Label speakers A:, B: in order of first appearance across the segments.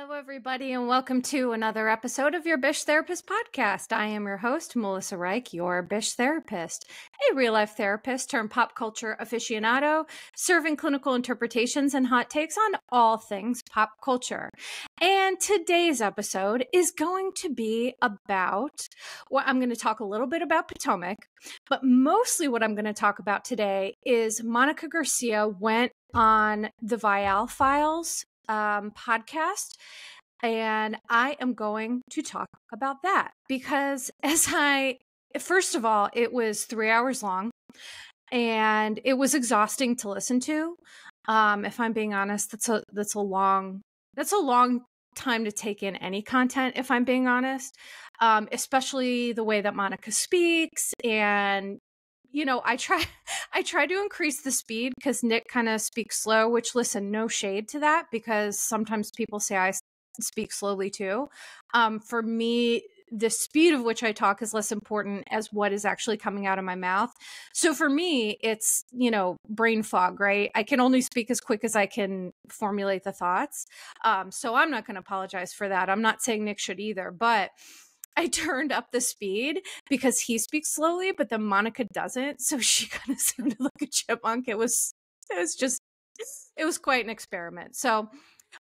A: Hello, everybody, and welcome to another episode of your Bish Therapist podcast. I am your host, Melissa Reich, your Bish Therapist, a real-life therapist turned pop culture aficionado, serving clinical interpretations and hot takes on all things pop culture. And today's episode is going to be about, well, I'm going to talk a little bit about Potomac, but mostly what I'm going to talk about today is Monica Garcia went on the Viall Files podcast, and I am going to talk about that because first of all, it was 3 hours long and it was exhausting to listen to. If I'm being honest, that's a long time to take in any content, if I'm being honest, especially the way that Monica speaks. And I try to increase the speed because Nick kind of speaks slow, which, listen, no shade to that because sometimes people say I speak slowly too. For me, the speed of which I talk is less important as what is actually coming out of my mouth. So for me, it's, brain fog, right? I can only speak as quick as I can formulate the thoughts. So I'm not going to apologize for that. I'm not saying Nick should either, but I turned up the speed because he speaks slowly, but then Monica doesn't. So she kind of sounded like a chipmunk. It was quite an experiment. So,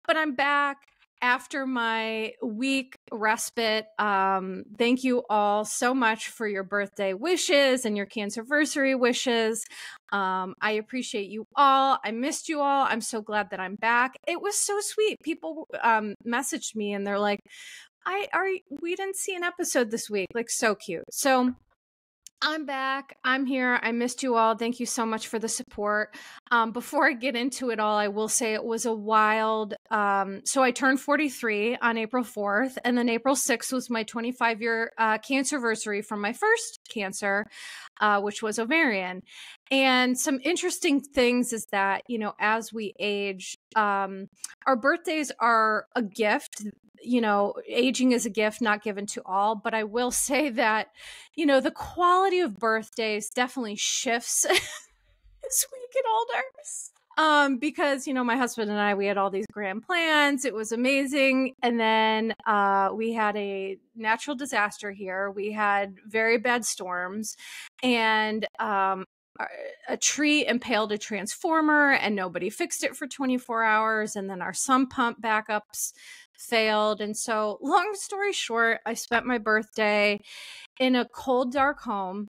A: but I'm back after my week respite. Thank you all so much for your birthday wishes and your cancerversary wishes. I appreciate you all. I missed you all. I'm so glad that I'm back. It was so sweet. People messaged me and they're like, we didn't see an episode this week. Like, so cute. So I'm back. I'm here. I missed you all. Thank you so much for the support. Before I get into it all, I will say it was a wild. So I turned 43 on April 4th, and then April 6th was my 25-year cancerversary from my first cancer, which was ovarian. And some interesting things is that, as we age, our birthdays are a gift. Aging is a gift not given to all. But I will say that, the quality of birthdays definitely shifts as we get older. Because, my husband and I, we had all these grand plans. It was amazing. And then we had a natural disaster here. We had very bad storms, and a tree impaled a transformer and nobody fixed it for 24 hours. And then our sump pump backups failed. And so, long story short, I spent my birthday in a cold, dark home,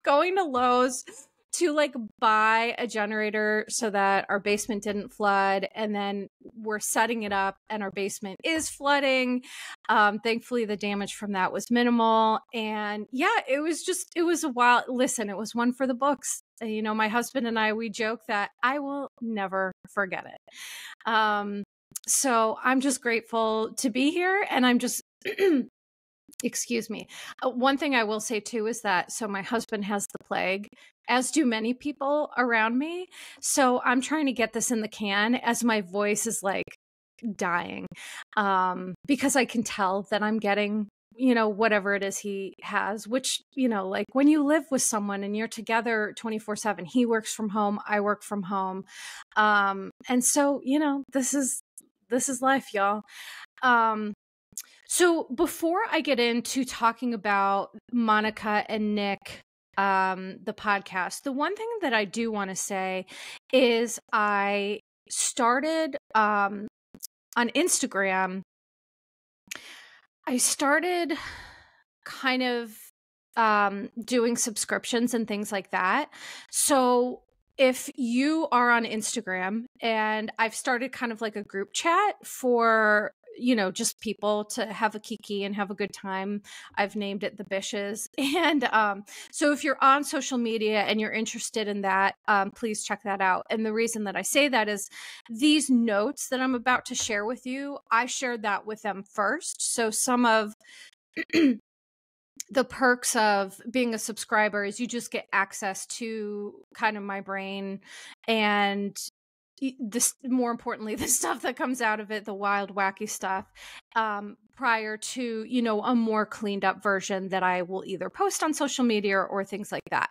A: going to Lowe's to buy a generator so that our basement didn't flood. And then we're setting it up and our basement is flooding. Thankfully the damage from that was minimal. And yeah, it was a while. Listen, it was one for the books. My husband and I, we joke that I will never forget it. So I'm just grateful to be here, and I'm just, excuse me. One thing I will say too is that, so my husband has the plague, as do many people around me. So I'm trying to get this in the can as my voice is dying, because I can tell that I'm getting, whatever it is he has, which, when you live with someone and you're together 24/7, he works from home, I work from home. And so, this is life, y'all. So before I get into talking about Monica and Nick, the podcast, the one thing that I do want to say is I started on Instagram. I started kind of doing subscriptions and things like that. So if you are on Instagram, and I've started kind of like a group chat for, just people to have a kiki and have a good time. I've named it the Bishes. And so if you're on social media and you're interested in that, please check that out. And the reason that I say that is these notes that I'm about to share with you, I shared that with them first. So some of the perks of being a subscriber is you just get access to kind of my brain and this, more importantly, the stuff that comes out of it, the wild, wacky stuff. prior to, you know, a more cleaned up version that I will either post on social media or things like that.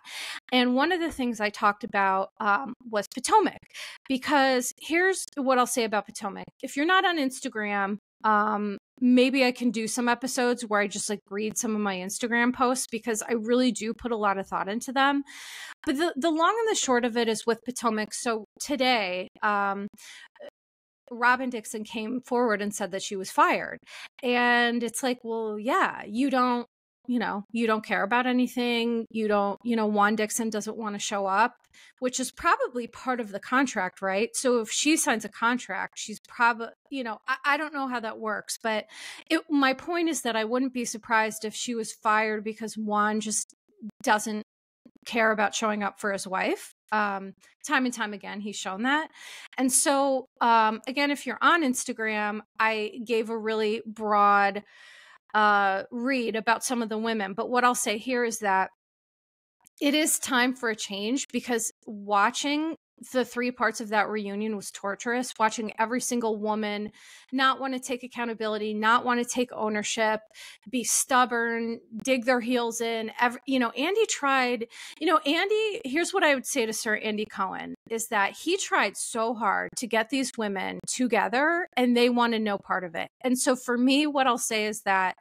A: And one of the things I talked about was Potomac, because here's what I'll say about Potomac. If you're not on Instagram, maybe I can do some episodes where I just like read some of my Instagram posts, because I really do put a lot of thought into them. But the long and the short of it is with Potomac. So today, Robin Dixon came forward and said that she was fired. And it's like, well, yeah, you don't care about anything. Juan Dixon doesn't want to show up, which is probably part of the contract, right? So if she signs a contract, she's probably, I don't know how that works, but my point is that I wouldn't be surprised if she was fired because Juan just doesn't care about showing up for his wife. Time and time again, he's shown that. And so, again, if you're on Instagram, I gave a really broad read about some of the women. But what I'll say here is that it is time for a change, because watching the 3 parts of that reunion was torturous. Watching every single woman not want to take accountability, not want to take ownership, be stubborn, dig their heels in. Andy tried, here's what I would say to Sir Andy Cohen, is that he tried so hard to get these women together and they wanted no part of it. And so for me, what I'll say is that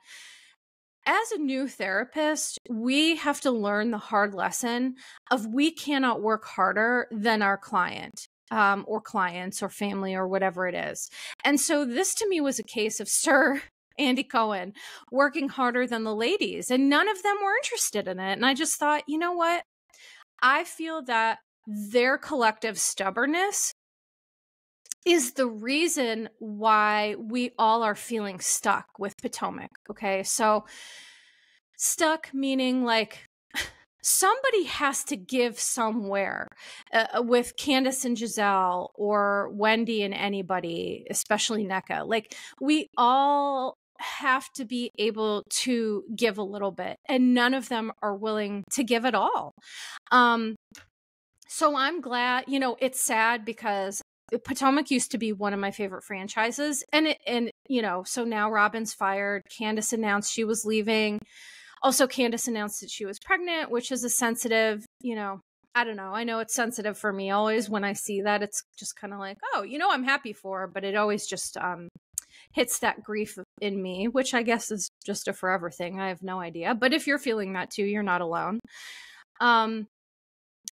A: as a new therapist, we have to learn the hard lesson of we cannot work harder than our client, or clients or family or whatever it is. And so this to me was a case of Sir Andy Cohen working harder than the ladies, and none of them were interested in it. And I just thought, you know what? I feel that their collective stubbornness is the reason why we all are feeling stuck with Potomac. Okay. So stuck meaning like somebody has to give somewhere, with Candace and Giselle or Wendy and anybody, especially NECA. Like we all have to be able to give a little bit, and none of them are willing to give at all. So I'm glad, it's sad because Potomac used to be one of my favorite franchises, so now Robin's fired. Candace announced she was leaving. Also, Candace announced that she was pregnant, which is a sensitive, I don't know. I know it's sensitive for me always when I see that. It's just kind of like, oh, I'm happy for her, but it always just hits that grief in me, which I guess is just a forever thing. I have no idea. But if you're feeling that too, you're not alone.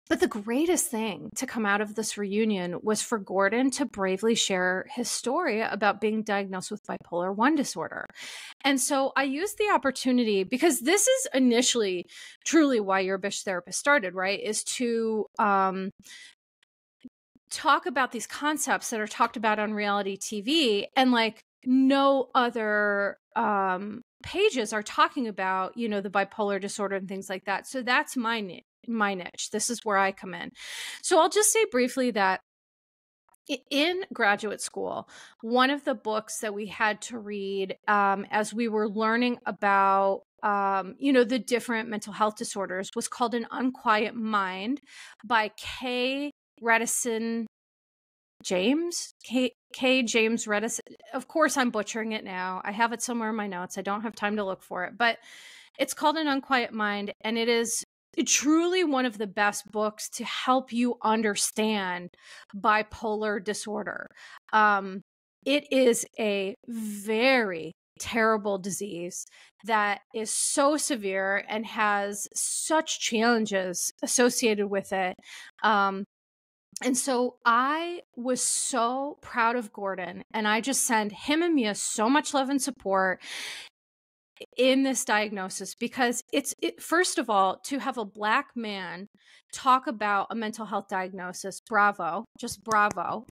A: But the greatest thing to come out of this reunion was for Gordon to bravely share his story about being diagnosed with bipolar 1 disorder. And so I used the opportunity, because this is initially truly why Your Bish Therapist started, right? Is to talk about these concepts that are talked about on reality TV, and like no other pages are talking about, the bipolar disorder and things like that. So that's my niche. This is where I come in. So I'll just say briefly that in graduate school, one of the books that we had to read as we were learning about the different mental health disorders was called An Unquiet Mind by K. Redison James. K. James Redison. Of course, I'm butchering it now. I have it somewhere in my notes. I don't have time to look for it, but it's called An Unquiet Mind, and it is truly one of the best books to help you understand bipolar disorder. It is a very terrible disease that is so severe and has such challenges associated with it. And so I was so proud of Gordon, and I just send him and Mia so much love and support in this diagnosis, because first of all, to have a Black man talk about a mental health diagnosis, bravo, just bravo,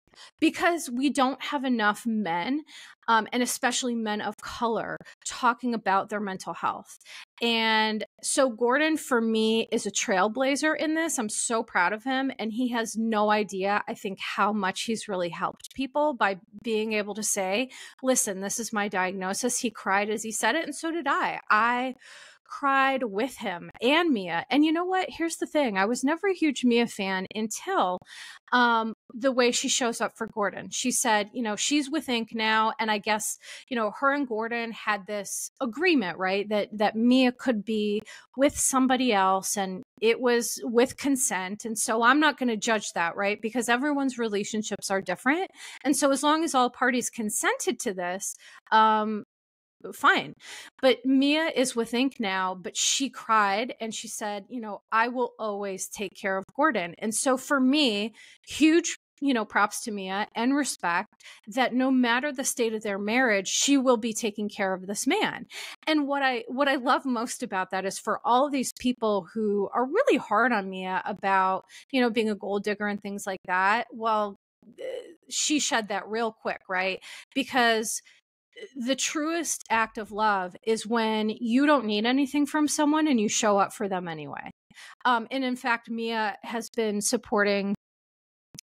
A: because we don't have enough men, and especially men of color, talking about their mental health. And so Gordon, for me, is a trailblazer in this. I'm so proud of him. And he has no idea, I think, how much he's really helped people by being able to say, listen, this is my diagnosis. He cried as he said it, and so did I. I cried with him and Mia. And you know what? Here's the thing. I was never a huge Mia fan until the way she shows up for Gordon. She said, you know, she's with Inc. now. And I guess, you know, her and Gordon had this agreement, right? That Mia could be with somebody else and it was with consent. And so I'm not going to judge that, right? Because everyone's relationships are different. And so as long as all parties consented to this, fine. But Mia is with Inc. now, but she cried and she said, you know, I will always take care of Gordon. And so for me, huge, you know, props to Mia and respect that no matter the state of their marriage, she will be taking care of this man. And what I love most about that is for all of these people who are really hard on Mia about, you know, being a gold digger and things like that. Well, she shed that real quick, right? Because the truest act of love is when you don't need anything from someone and you show up for them anyway. And in fact, Mia has been supporting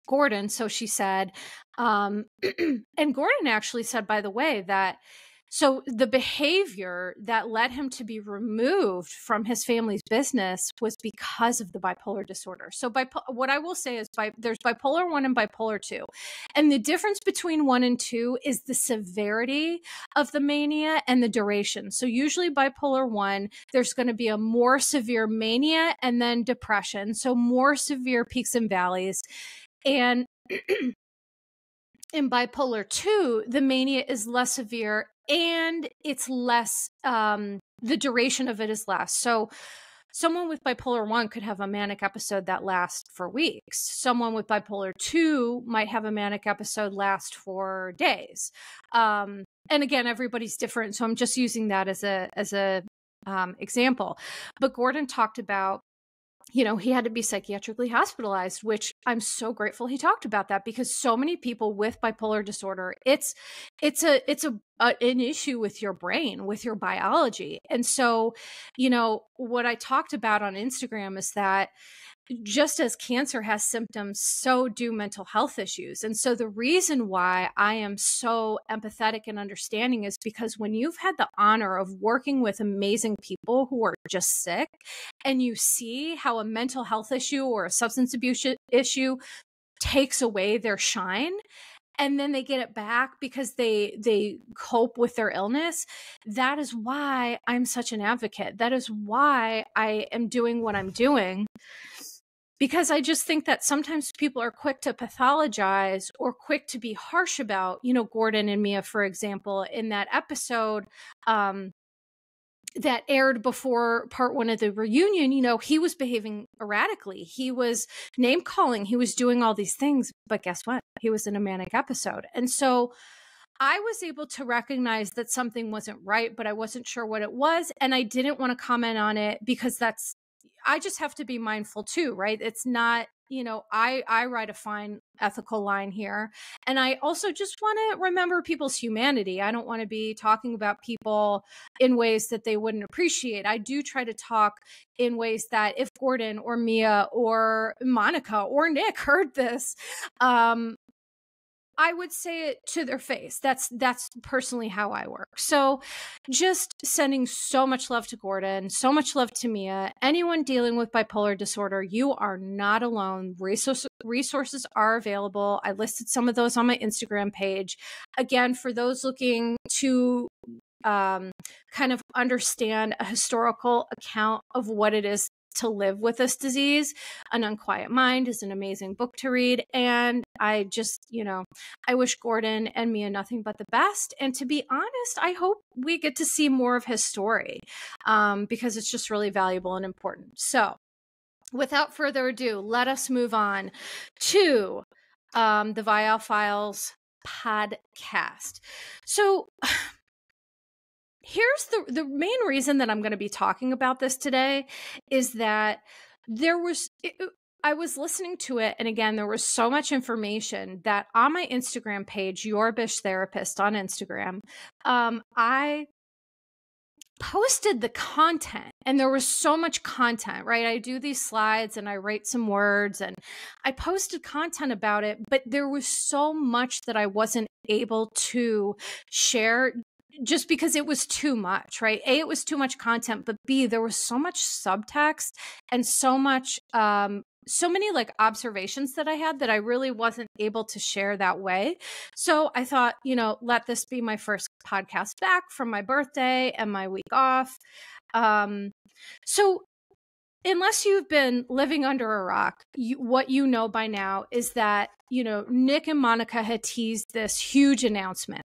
A: Gordon. So she said, and Gordon actually said, by the way, that so the behavior that led him to be removed from his family's business was because of the bipolar disorder. So what I will say is there's bipolar 1 and bipolar 2. And the difference between 1 and 2 is the severity of the mania and the duration. So usually bipolar 1, there's going to be a more severe mania and then depression. So more severe peaks and valleys. And in bipolar 2, the mania is less severe and it's less, the duration of it is less. So someone with bipolar 1 could have a manic episode that lasts for weeks. Someone with bipolar 2 might have a manic episode last for days. And again, everybody's different. So I'm just using that as a example. But Gordon talked about, you know, he had to be psychiatrically hospitalized, which I'm so grateful he talked about that because so many people with bipolar disorder, it's an issue with your brain, with your biology. And so, you know, what I talked about on Instagram is that just as cancer has symptoms, so do mental health issues. And so the reason why I am so empathetic and understanding is because when you've had the honor of working with amazing people who are just sick and you see how a mental health issue or a substance abuse issue takes away their shine, and then they get it back because they cope with their illness. That is why I'm such an advocate. That is why I am doing what I'm doing. Because I just think that sometimes people are quick to pathologize or quick to be harsh about, you know, Gordon and Mia, for example, in that episode that aired before part 1 of the reunion. You know, he was behaving erratically. He was name calling. He was doing all these things. But guess what? He was in a manic episode. And so I was able to recognize that something wasn't right, but I wasn't sure what it was. And I didn't want to comment on it because I just have to be mindful too, right? It's not, you know, I write a fine ethical line here. And I also just want to remember people's humanity. I don't want to be talking about people in ways that they wouldn't appreciate. I do try to talk in ways that if Gordon or Mia or Monica or Nick heard this, I would say it to their face. That's personally how I work. So just sending so much love to Gordon, so much love to Mia. Anyone dealing with bipolar disorder, you are not alone. Resources are available. I listed some of those on my Instagram page. Again, for those looking to kind of understand a historical account of what it is to live with this disease, An Unquiet Mind is an amazing book to read. And I just, you know, I wish Gordon and Mia nothing but the best. And to be honest, I hope we get to see more of his story because it's just really valuable and important. So without further ado, let us move on to the Viall Files podcast. So here's the main reason that I'm going to be talking about this today is that I was listening to it. And again, there was so much information that on my Instagram page, Your Bish Therapist on Instagram, I posted the content and there was so much content, right? I do these slides and I write some words and I posted content about it, but there was so much that I wasn't able to share just because it was too much, right? A, it was too much content, but B, there was so much subtext and so much, so many like observations that I had that I really wasn't able to share that way. So I thought, let this be my first podcast back from my birthday and my week off. So unless you've been living under a rock, what you know by now is that, Nick and Monica had teased this huge announcement,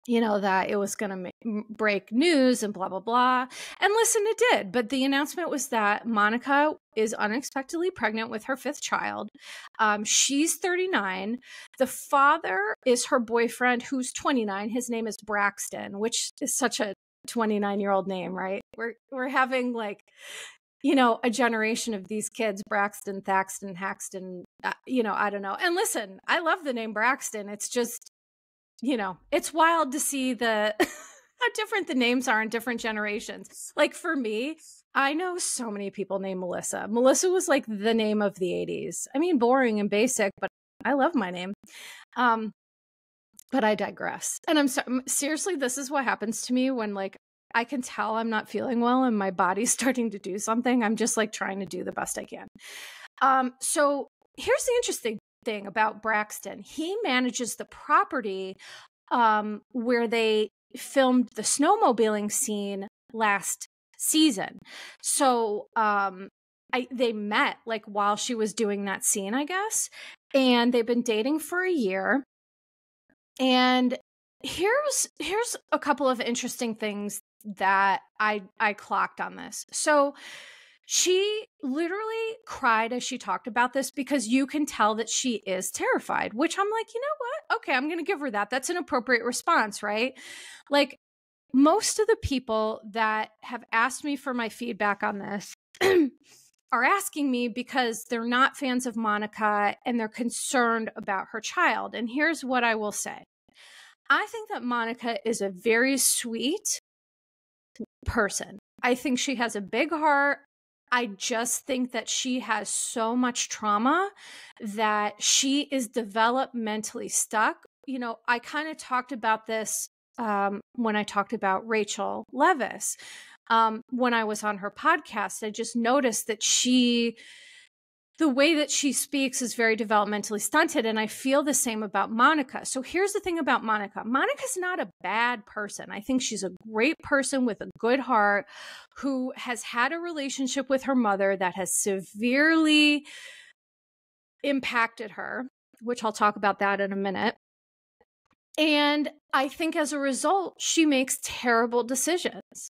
A: that it was going to break news and blah, blah, blah. And listen, it did. But the announcement was that Monica is unexpectedly pregnant with her 5th child. She's 39. The father is her boyfriend, who's 29. His name is Braxton, which is such a 29-year-old name, right? We're having like, a generation of these kids, Braxton, Thaxton, Haxton, I don't know. And listen, I love the name Braxton. It's just, it's wild to see how different the names are in different generations. Like for me, I know so many people named Melissa. Melissa was like the name of the 80s. I mean, boring and basic, but I love my name. But I digress. And I'm sorry, seriously, this is what happens to me when like I can tell I'm not feeling well and my body's starting to do something. I'm just like trying to do the best I can. So here's the interesting thing about Braxton. He manages the property where they filmed the snowmobiling scene last season. So they met like while she was doing that scene, I guess, and they've been dating for a year. And here's a couple of interesting things that I clocked on this. So she literally cried as she talked about this because you can tell that she is terrified, which I'm like, you know what? Okay, I'm going to give her that. That's an appropriate response, right? Like most of the people that have asked me for my feedback on this are asking me because they're not fans of Monica and they're concerned about her child. And here's what I will say. I think that Monica is a very sweet person. I think she has a big heart. I just think that she has so much trauma that she is developmentally stuck. I kind of talked about this when I talked about Rachel Leviss. When I was on her podcast, I just noticed that the way that she speaks is very developmentally stunted. And I feel the same about Monica. So here's the thing about Monica. Monica's not a bad person. I think she's a great person with a good heart who has had a relationship with her mother that has severely impacted her, which I'll talk about that in a minute. And I think as a result, she makes terrible decisions.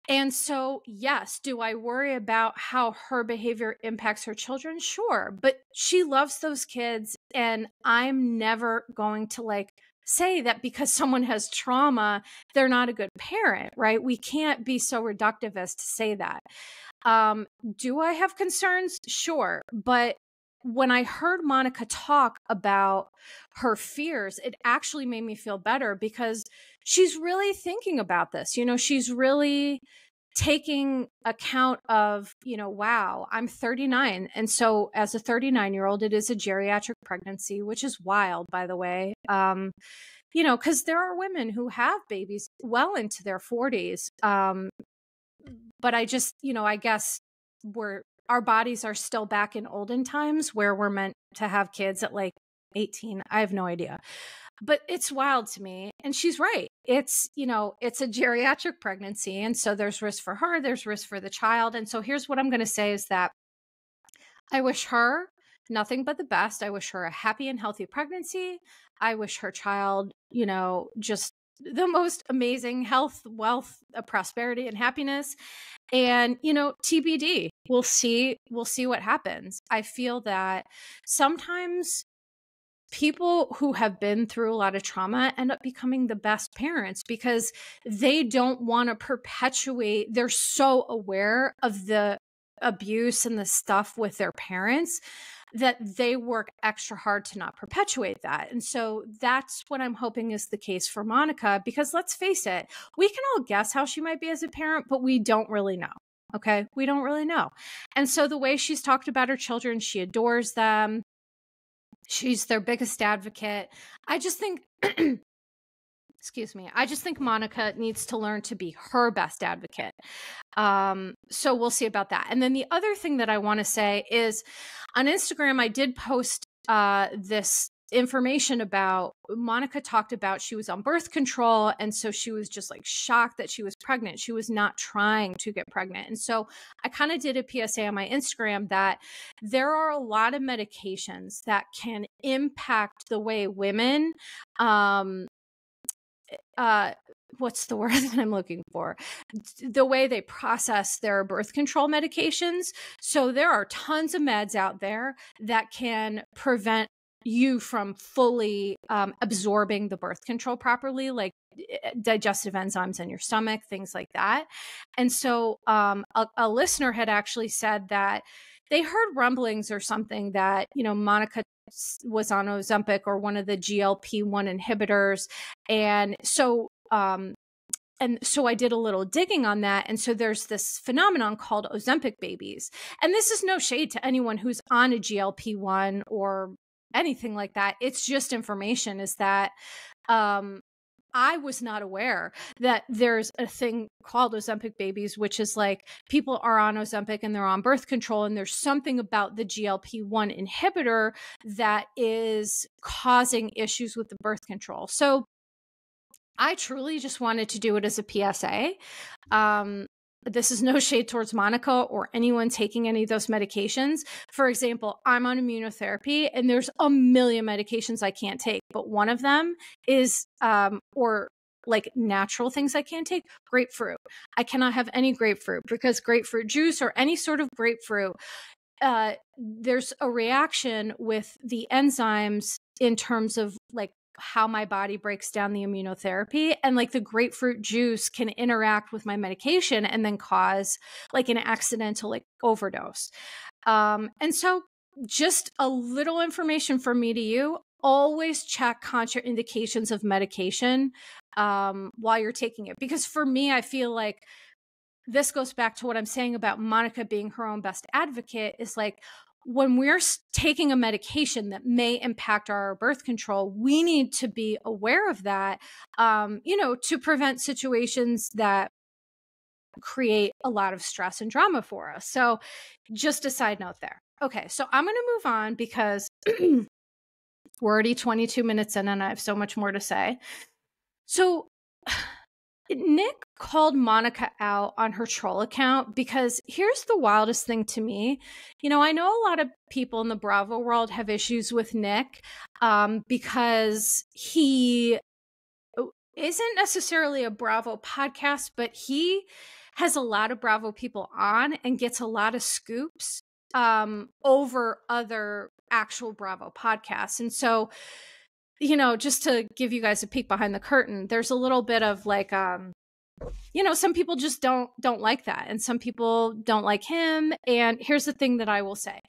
A: And so, yes, do I worry about how her behavior impacts her children? Sure. But she loves those kids. And I'm never going to like say that because someone has trauma, they're not a good parent, right? We can't be so reductive as to say that. Do I have concerns? Sure. But when I heard Monica talk about her fears, it actually made me feel better because she's really thinking about this. She's really taking account of, wow, I'm 39. And so as a 39-year-old, it is a geriatric pregnancy, which is wild, by the way. Because there are women who have babies well into their 40s. But I just, I guess our bodies are still back in olden times where we're meant to have kids at like 18. I have no idea. But it's wild to me. And she's right. It's a geriatric pregnancy. And so there's risk for her. There's risk for the child. And so here's what I'm going to say is that I wish her nothing but the best. I wish her a happy and healthy pregnancy. I wish her child, just the most amazing health, wealth, prosperity, and happiness. And, TBD, we'll see what happens. I feel that sometimes people who have been through a lot of trauma end up becoming the best parents because they don't want to perpetuate. They're so aware of the abuse and the stuff with their parents that they work extra hard to not perpetuate that. And so that's what I'm hoping is the case for Monica, because let's face it, we can all guess how she might be as a parent, but we don't really know. Okay. We don't really know. And so the way she's talked about her children, she adores them. She's their biggest advocate. I just think Excuse me. I just think Monica needs to learn to be her best advocate. So we'll see about that. And then the other thing that I want to say is on Instagram, I did post this information about Monica talked about she was on birth control. And so she was just like shocked that she was pregnant. She was not trying to get pregnant. And so I kind of did a PSA on my Instagram that there are a lot of medications that can impact the way women, what's the word that I'm looking for? The way they process their birth control medications. So there are tons of meds out there that can prevent you from fully absorbing the birth control properly, like digestive enzymes in your stomach, things like that. And so a listener had actually said that they heard rumblings or something that, you know, Monica was on Ozempic or one of the GLP-1 inhibitors. And so I did a little digging on that. And so there's this phenomenon called Ozempic babies. And this is no shade to anyone who's on a GLP-1 or anything like that. It's just information, is that I was not aware that there's a thing called Ozempic babies, which is like people are on Ozempic and they're on birth control. And there's something about the GLP-1 inhibitor that is causing issues with the birth control. So I truly just wanted to do it as a PSA. This is no shade towards Monica or anyone taking any of those medications. For example, I'm on immunotherapy and there's a million medications I can't take, but one of them is, or like natural things I can't take, grapefruit. I cannot have any grapefruit because grapefruit juice or any sort of grapefruit, there's a reaction with the enzymes in terms of like how my body breaks down the immunotherapy, and like the grapefruit juice can interact with my medication and then cause like an accidental like overdose. And so just a little information from me to you, always check contraindications of medication while you're taking it. Because for me, I feel like this goes back to what I'm saying about Monica being her own best advocate, is like, when we're taking a medication that may impact our birth control, we need to be aware of that, you know, to prevent situations that create a lot of stress and drama for us. So just a side note there. Okay, so I'm going to move on because we're already 22 minutes in and I have so much more to say. So Nick called Monica out on her troll account because here's the wildest thing to me. You know, I know a lot of people in the Bravo world have issues with Nick because he isn't necessarily a Bravo podcast, but he has a lot of Bravo people on and gets a lot of scoops over other actual Bravo podcasts. And so, you know, just to give you guys a peek behind the curtain, there's a little bit of like, you know, some people just don't like that. And some people don't like him. And here's the thing that I will say.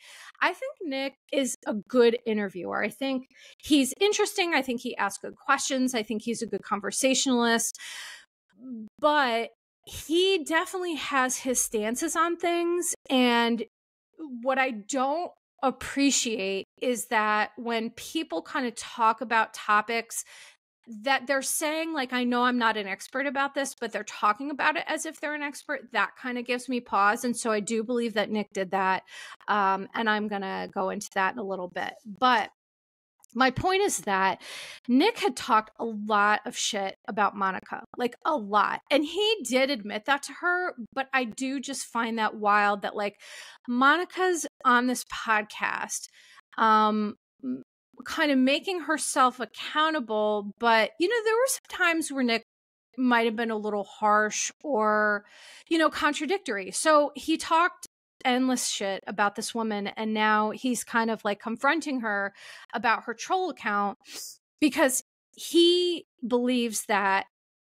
A: I think Nick is a good interviewer. I think he's interesting. I think he asks good questions. I think he's a good conversationalist. But he definitely has his stances on things. And what I don't appreciate is that when people kind of talk about topics that they're saying, like, I know I'm not an expert about this, but they're talking about it as if they're an expert, that kind of gives me pause. And so I do believe that Nick did that. And I'm going to go into that in a little bit. But my point is that Nick had talked a lot of shit about Monica, like a lot. And he did admit that to her. But I do just find that wild that like Monica's on this podcast, kind of making herself accountable. But, you know, there were some times where Nick might have been a little harsh or, you know, contradictory. So he talked endless shit about this woman, and now he's kind of like confronting her about her troll account because he believes that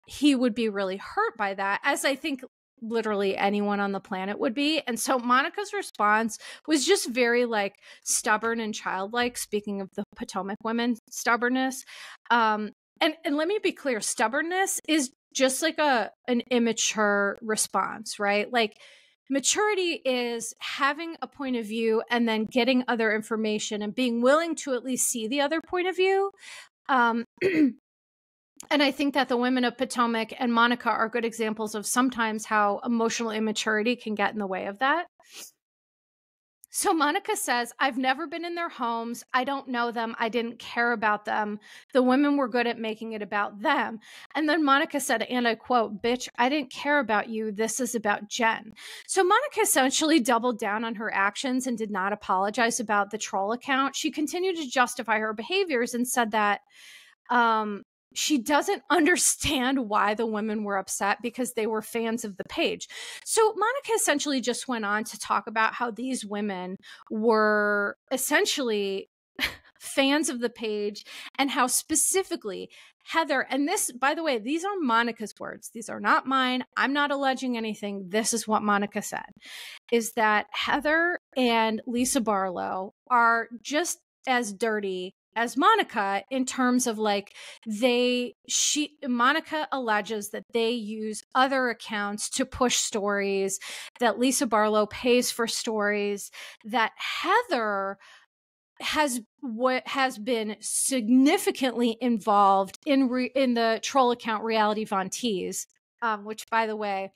A: he would be really hurt by that, as I think literally anyone on the planet would be. And so Monica's response was just very like stubborn and childlike, speaking of the Potomac women stubbornness. And let me be clear, stubbornness is just like an immature response, right? Like maturity is having a point of view and then getting other information and being willing to at least see the other point of view. And I think that the women of Potomac and Monica are good examples of sometimes how emotional immaturity can get in the way of that. So Monica says, I've never been in their homes. I don't know them. I didn't care about them. The women were good at making it about them. And then Monica said, and I quote, bitch, I didn't care about you. This is about Jen. So Monica essentially doubled down on her actions and did not apologize about the troll account. She continued to justify her behaviors and said that she doesn't understand why the women were upset because they were fans of the page. So Monica essentially just went on to talk about how these women were essentially fans of the page and how specifically Heather, and this, by the way, these are Monica's words. These are not mine. I'm not alleging anything. This is what Monica said, is that Heather and Lisa Barlow are just as dirty as Monica in terms of like Monica alleges that they use other accounts to push stories, that Lisa Barlow pays for stories, that Heather has been significantly involved in the troll account Reality Von Tease, which, by the way,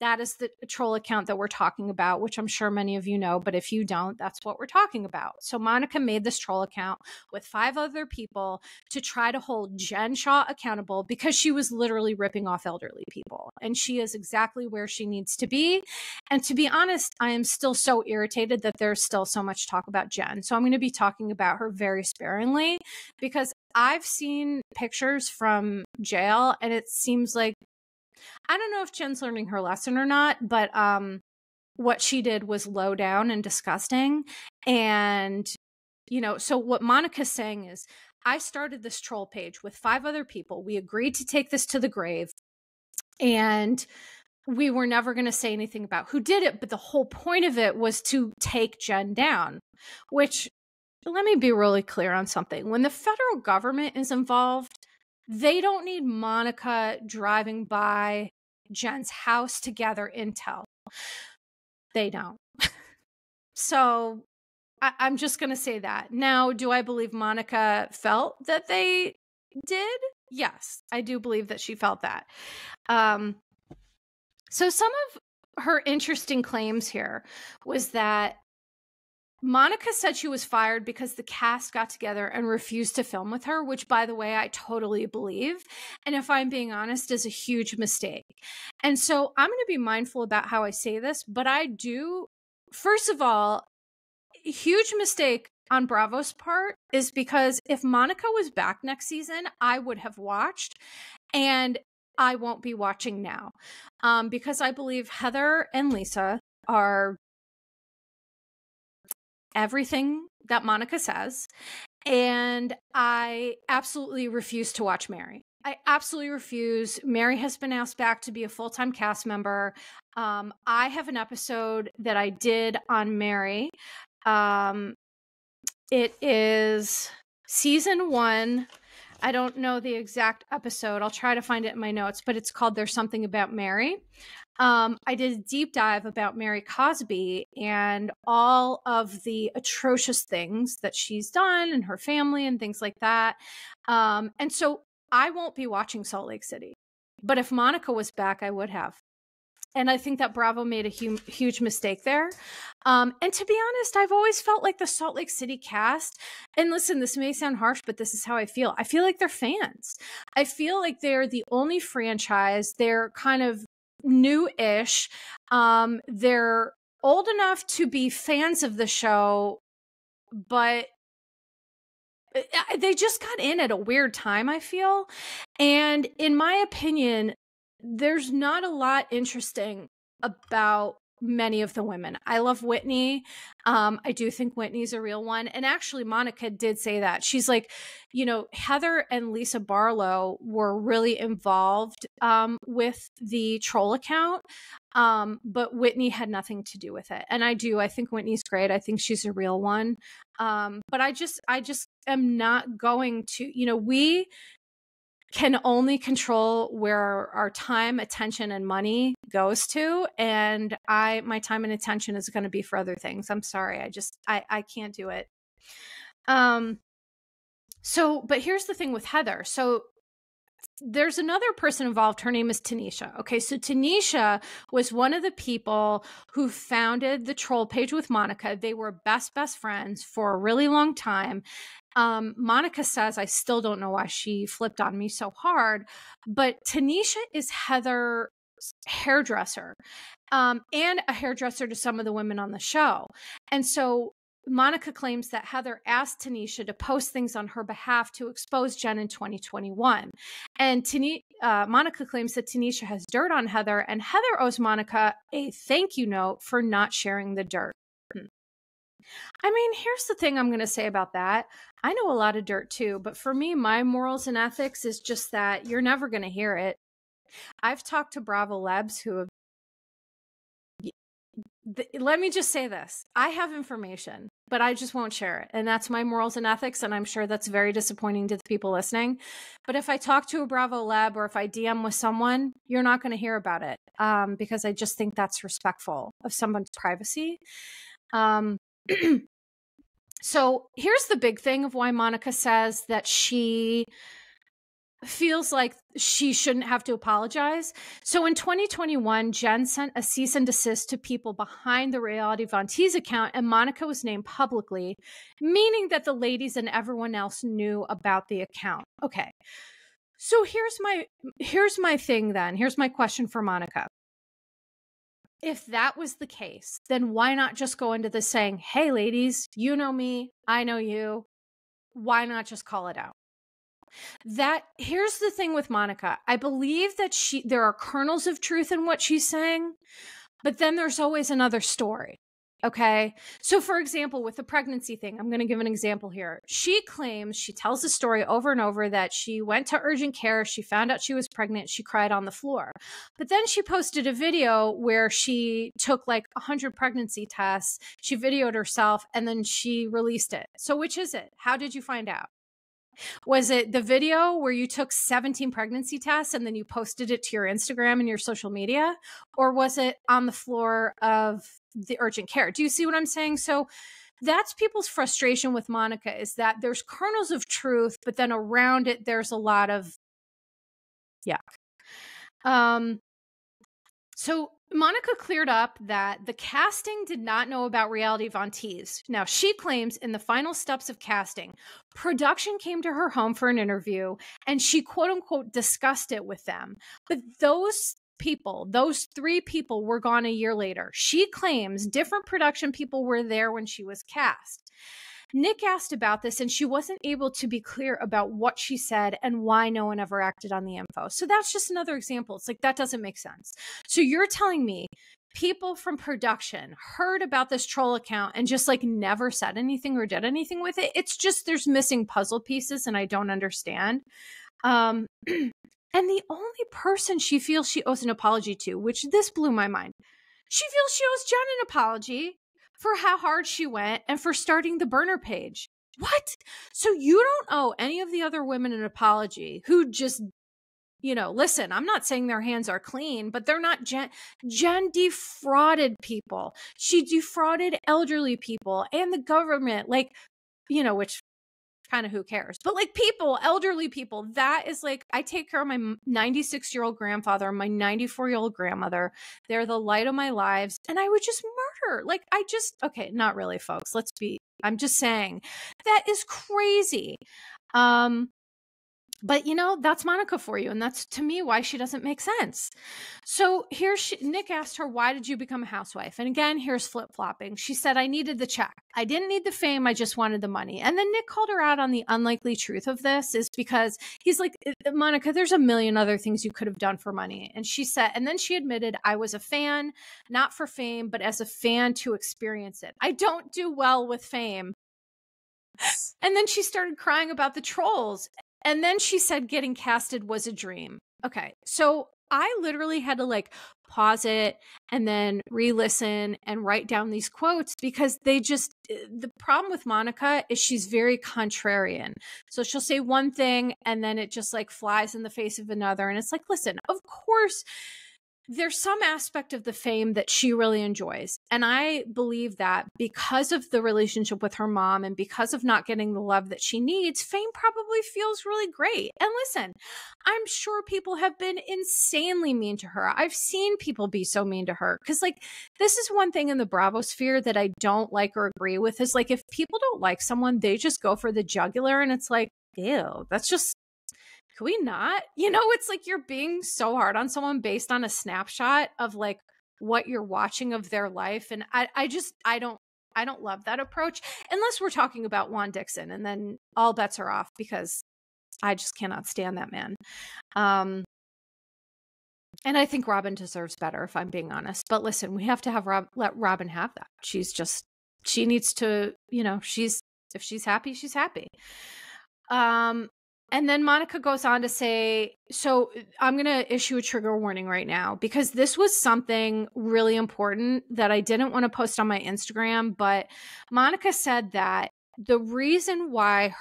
A: that is the troll account that we're talking about, which I'm sure many of you know, but if you don't, that's what we're talking about. So Monica made this troll account with 5 other people to try to hold Jen Shah accountable because she was literally ripping off elderly people. And she is exactly where she needs to be. And to be honest, I am still so irritated that there's still so much talk about Jen. So I'm going to be talking about her very sparingly because I've seen pictures from jail and it seems like, I don't know if Jen's learning her lesson or not, but what she did was low down and disgusting. And, you know, so what Monica's saying is, I started this troll page with 5 other people. We agreed to take this to the grave. And we were never going to say anything about who did it. But the whole point of it was to take Jen down, which, let me be really clear on something. When the federal government is involved, they don't need Monica driving by Jen's house to gather intel. They don't. So I'm just going to say that. Now, do I believe Monica felt that they did? Yes, I do believe that she felt that. So some of her interesting claims here was that Monica said she was fired because the cast got together and refused to film with her, which, by the way, I totally believe. And if I'm being honest, is a huge mistake. And so I'm going to be mindful about how I say this, but I do, first of all, a huge mistake on Bravo's part is because if Monica was back next season, I would have watched, and I won't be watching now because I believe Heather and Lisa are everything that Monica says. And I absolutely refuse to watch Mary. I absolutely refuse. Mary has been asked back to be a full-time cast member. I have an episode that I did on Mary. It is season 1. I don't know the exact episode. I'll try to find it in my notes, but it's called There's Something About Mary. I did a deep dive about Mary Cosby and all of the atrocious things that she's done and her family and things like that. And so I won't be watching Salt Lake City, but if Monica was back, I would have. And I think that Bravo made a huge mistake there. And to be honest, I've always felt like the Salt Lake City cast, and listen, this may sound harsh, but this is how I feel. I feel like they're fans. I feel like they're the only franchise. They're kind of new-ish. They're old enough to be fans of the show, but they just got in at a weird time, I feel. And in my opinion, there's not a lot interesting about many of the women. I love Whitney. I do think Whitney's a real one. And actually, Monica did say that. She's like, you know, Heather and Lisa Barlow were really involved with the troll account, but Whitney had nothing to do with it. And I think Whitney's great. I think she's a real one. But I just am not going to, you know, we can only control where our time, attention, and money goes to. And my time and attention is going to be for other things. I'm sorry. I can't do it. But here's the thing with Heather. So there's another person involved. Her name is Tanisha. Okay, so Tanisha was one of the people who founded the troll page with Monica. They were best friends for a really long time. Monica says, I still don't know why she flipped on me so hard, but Tanisha is Heather's hairdresser, and a hairdresser to some of the women on the show. And so Monica claims that Heather asked Tanisha to post things on her behalf to expose Jen in 2021. And Monica claims that Tanisha has dirt on Heather, and Heather owes Monica a thank you note for not sharing the dirt. I mean, here's the thing I'm going to say about that. I know a lot of dirt too, but for me, my morals and ethics is just that you're never going to hear it. I've talked to Bravo Labs who have, let me just say this. I have information, but I just won't share it. And that's my morals and ethics. And I'm sure that's very disappointing to the people listening. But if I talk to a Bravo Lab or if I DM with someone, you're not going to hear about it, because I just think that's respectful of someone's privacy. So here's the big thing of why Monica says that she feels like she shouldn't have to apologize. So in 2021, Jen sent a cease and desist to people behind the Reality Von Teese account, and Monica was named publicly, meaning that the ladies and everyone else knew about the account. Okay. So here's my thing then. Here's my question for Monica. If that was the case, then why not just go into this saying, hey, ladies, you know me, I know you. Why not just call it out? Here's the thing with Monica. I believe that there are kernels of truth in what she's saying, but then there's always another story. Okay. So for example, with the pregnancy thing, I'm going to give an example here. She tells the story over and over that she went to urgent care. She found out she was pregnant. She cried on the floor, but then she posted a video where she took like 100 pregnancy tests. She videoed herself and then she released it. So which is it? How did you find out? Was it the video where you took 17 pregnancy tests and then you posted it to your Instagram and your social media? Or was it on the floor of the urgent care? Do you see what I'm saying? So that's people's frustration with Monica, is that there's kernels of truth, but then around it, there's a lot of yuck. So Monica cleared up that the casting did not know about Reality Von Teese. Now, she claims in the final steps of casting, production came to her home for an interview and she quote unquote discussed it with them. But those three people were gone a year later. She claims different production people were there when she was cast. Nick asked about this and she wasn't able to be clear about what she said and why no one ever acted on the info. So that's just another example. It's like, that doesn't make sense. So you're telling me people from production heard about this troll account and just like never said anything or did anything with it? It's just, there's missing puzzle pieces and I don't understand. And the only person she feels she owes an apology to, which this blew my mind, she feels she owes Jen an apology for how hard she went and for starting the burner page. What? So you don't owe any of the other women an apology who just, listen, I'm not saying their hands are clean, but they're not Jen. Jen defrauded people. She defrauded elderly people and the government, which kind of who cares, but like elderly people, that is like, I take care of my 96-year-old grandfather and my 94-year-old grandmother. They're the light of my lives. And I would just murder. Okay, not really, folks. I'm just saying that is crazy. But that's Monica for you. And that's, to me, why she doesn't make sense. So Nick asked her, why did you become a housewife? And again, here's flip-flopping. She said, I needed the check. I didn't need the fame. I just wanted the money. And then Nick called her out on the unlikely truth of this, is because he's like, Monica, there's a million other things you could have done for money. And she said, and then she admitted, I was a fan, not for fame, but as a fan to experience it. I don't do well with fame. And then she started crying about the trolls. And then she said getting casted was a dream. Okay, so I literally had to pause it and then re-listen and write down these quotes, because the problem with Monica is she's very contrarian. So she'll say one thing and then it just flies in the face of another. And it's like, listen, of course there's some aspect of the fame that she really enjoys. And I believe that because of the relationship with her mom and because of not getting the love that she needs, fame probably feels really great. And listen, I'm sure people have been insanely mean to her. I've seen people be so mean to her. Because, like, this is one thing in the Bravo sphere that I don't like or agree with is, like, if people don't like someone, they just go for the jugular. And it's like, ew, that's just, can we not? You know, it's like you're being so hard on someone based on a snapshot of like what you're watching of their life. And I don't love that approach unless we're talking about Juan Dixon, and then all bets are off because I just cannot stand that man. And I think Robin deserves better, if I'm being honest. But listen, we have to let Robin have that. She needs to, you know, if she's happy, she's happy. And then Monica goes on to say, so I'm going to issue a trigger warning right now because this was something really important that I didn't want to post on my Instagram, but Monica said that the reason why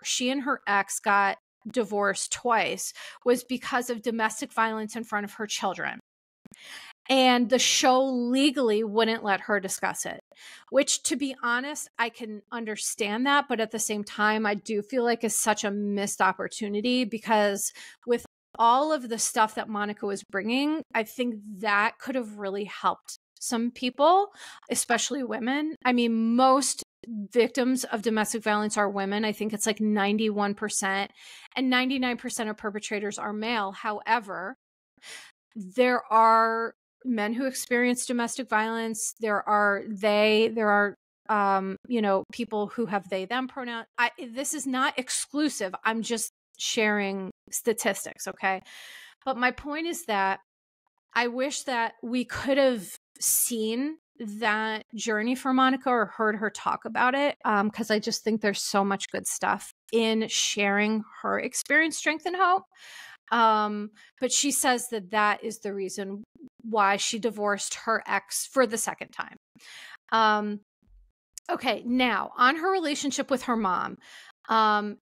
A: she and her ex got divorced twice was because of domestic violence in front of her children. And the show legally wouldn't let her discuss it, which, to be honest, I can understand that. But at the same time, I do feel like it's such a missed opportunity because with all of the stuff that Monica was bringing, I think that could have really helped some people, especially women. I mean, most victims of domestic violence are women. I think it's like 91%, and 99% of perpetrators are male. However, there are men who experience domestic violence. There are you know, people who have they them pronoun. This is not exclusive. I'm just sharing statistics. Okay. But my point is that I wish that we could have seen that journey for Monica or heard her talk about it. Cause I just think there's so much good stuff in sharing her experience, strength, and hope. But she says that is the reason why she divorced her ex for the second time. Okay, now on her relationship with her mom.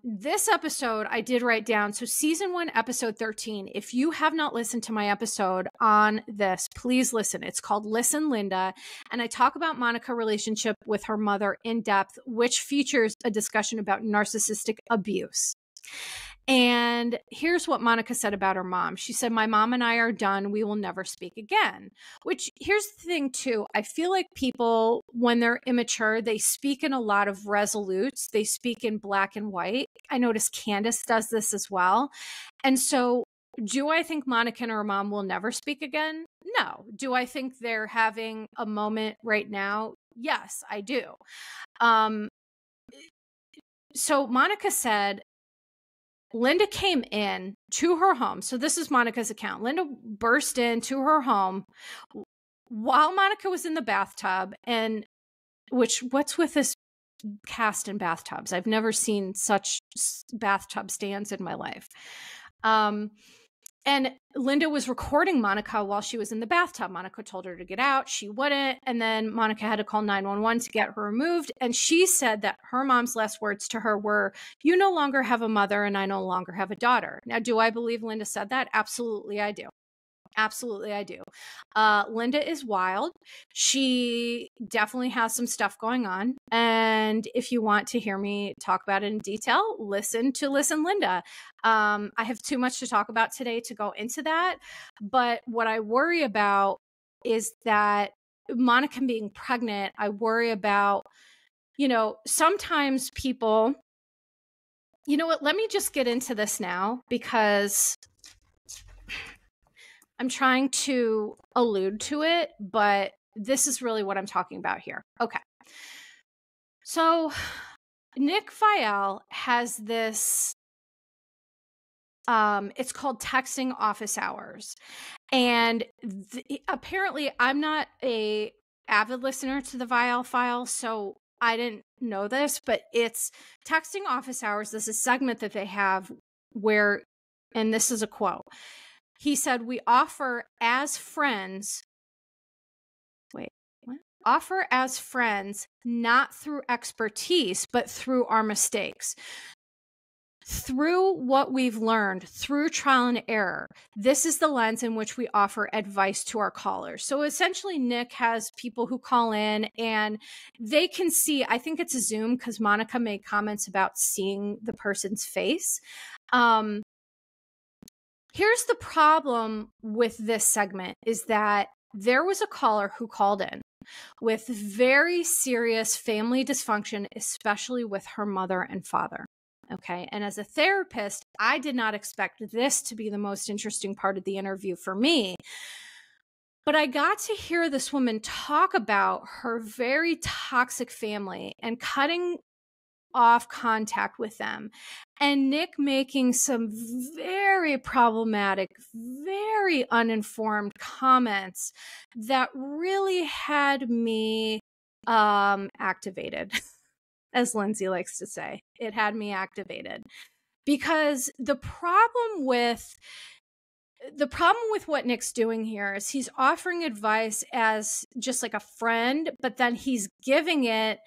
A: This episode I did write down. So season 1, episode 13. If you have not listened to my episode on this, please listen. It's called Listen, Linda. And I talk about Monica's relationship with her mother in depth, which features a discussion about narcissistic abuse. And here's what Monica said about her mom. She said, my mom and I are done. We will never speak again. Which, here's the thing too. I feel like people, when they're immature, they speak in a lot of resolutes. They speak in black and white. I notice Candace does this as well. And so do I think Monica and her mom will never speak again? No. Do I think they're having a moment right now? Yes, I do. So Monica said, Linda came in to her home. So this is Monica's account. Linda burst into her home while Monica was in the bathtub. And what's with this cast in bathtubs? I've never seen such bathtub stands in my life. And Linda was recording Monica while she was in the bathtub. Monica told her to get out. She wouldn't. And then Monica had to call 911 to get her removed. And she said that her mom's last words to her were, you no longer have a mother and I no longer have a daughter. Now, do I believe Linda said that? Absolutely, I do. Absolutely, I do. Linda is wild. She definitely has some stuff going on. And if you want to hear me talk about it in detail, Listen, Linda. I have too much to talk about today to go into that. But what I worry about is that Monica being pregnant, I worry about, you know, sometimes people, you know what, let me just get into this now because I'm trying to allude to it, but this is really what I'm talking about here. Okay. So Nick Viall has this, it's called texting office hours. And apparently I'm not a avid listener to the Viall Files, so I didn't know this, but it's texting office hours. This is a segment that they have where, and this is a quote. He said, we offer as friends, offer as friends, not through expertise, but through our mistakes. through what we've learned through trial and error, this is the lens in which we offer advice to our callers. So essentially, Nick has people who call in and they can see, I think it's a Zoom because Monica made comments about seeing the person's face. Here's the problem with this segment is that there was a caller who called in with very serious family dysfunction, especially with her mother and father. Okay. And as a therapist, I did not expect this to be the most interesting part of the interview for me. But I got to hear this woman talk about her very toxic family and cutting off contact with them, and Nick making some very problematic, very uninformed comments that really had me activated. As Lindsay likes to say, it had me activated because the problem with what Nick's doing here is he's offering advice as just like a friend, but then he's giving it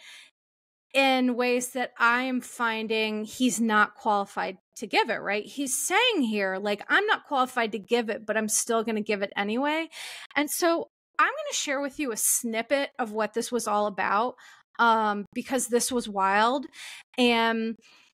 A: in ways that I'm finding he's not qualified to give it, right? He's saying here, like, I'm not qualified to give it, but I'm still going to give it anyway. And so I'm going to share with you a snippet of what this was all about. Because this was wild. And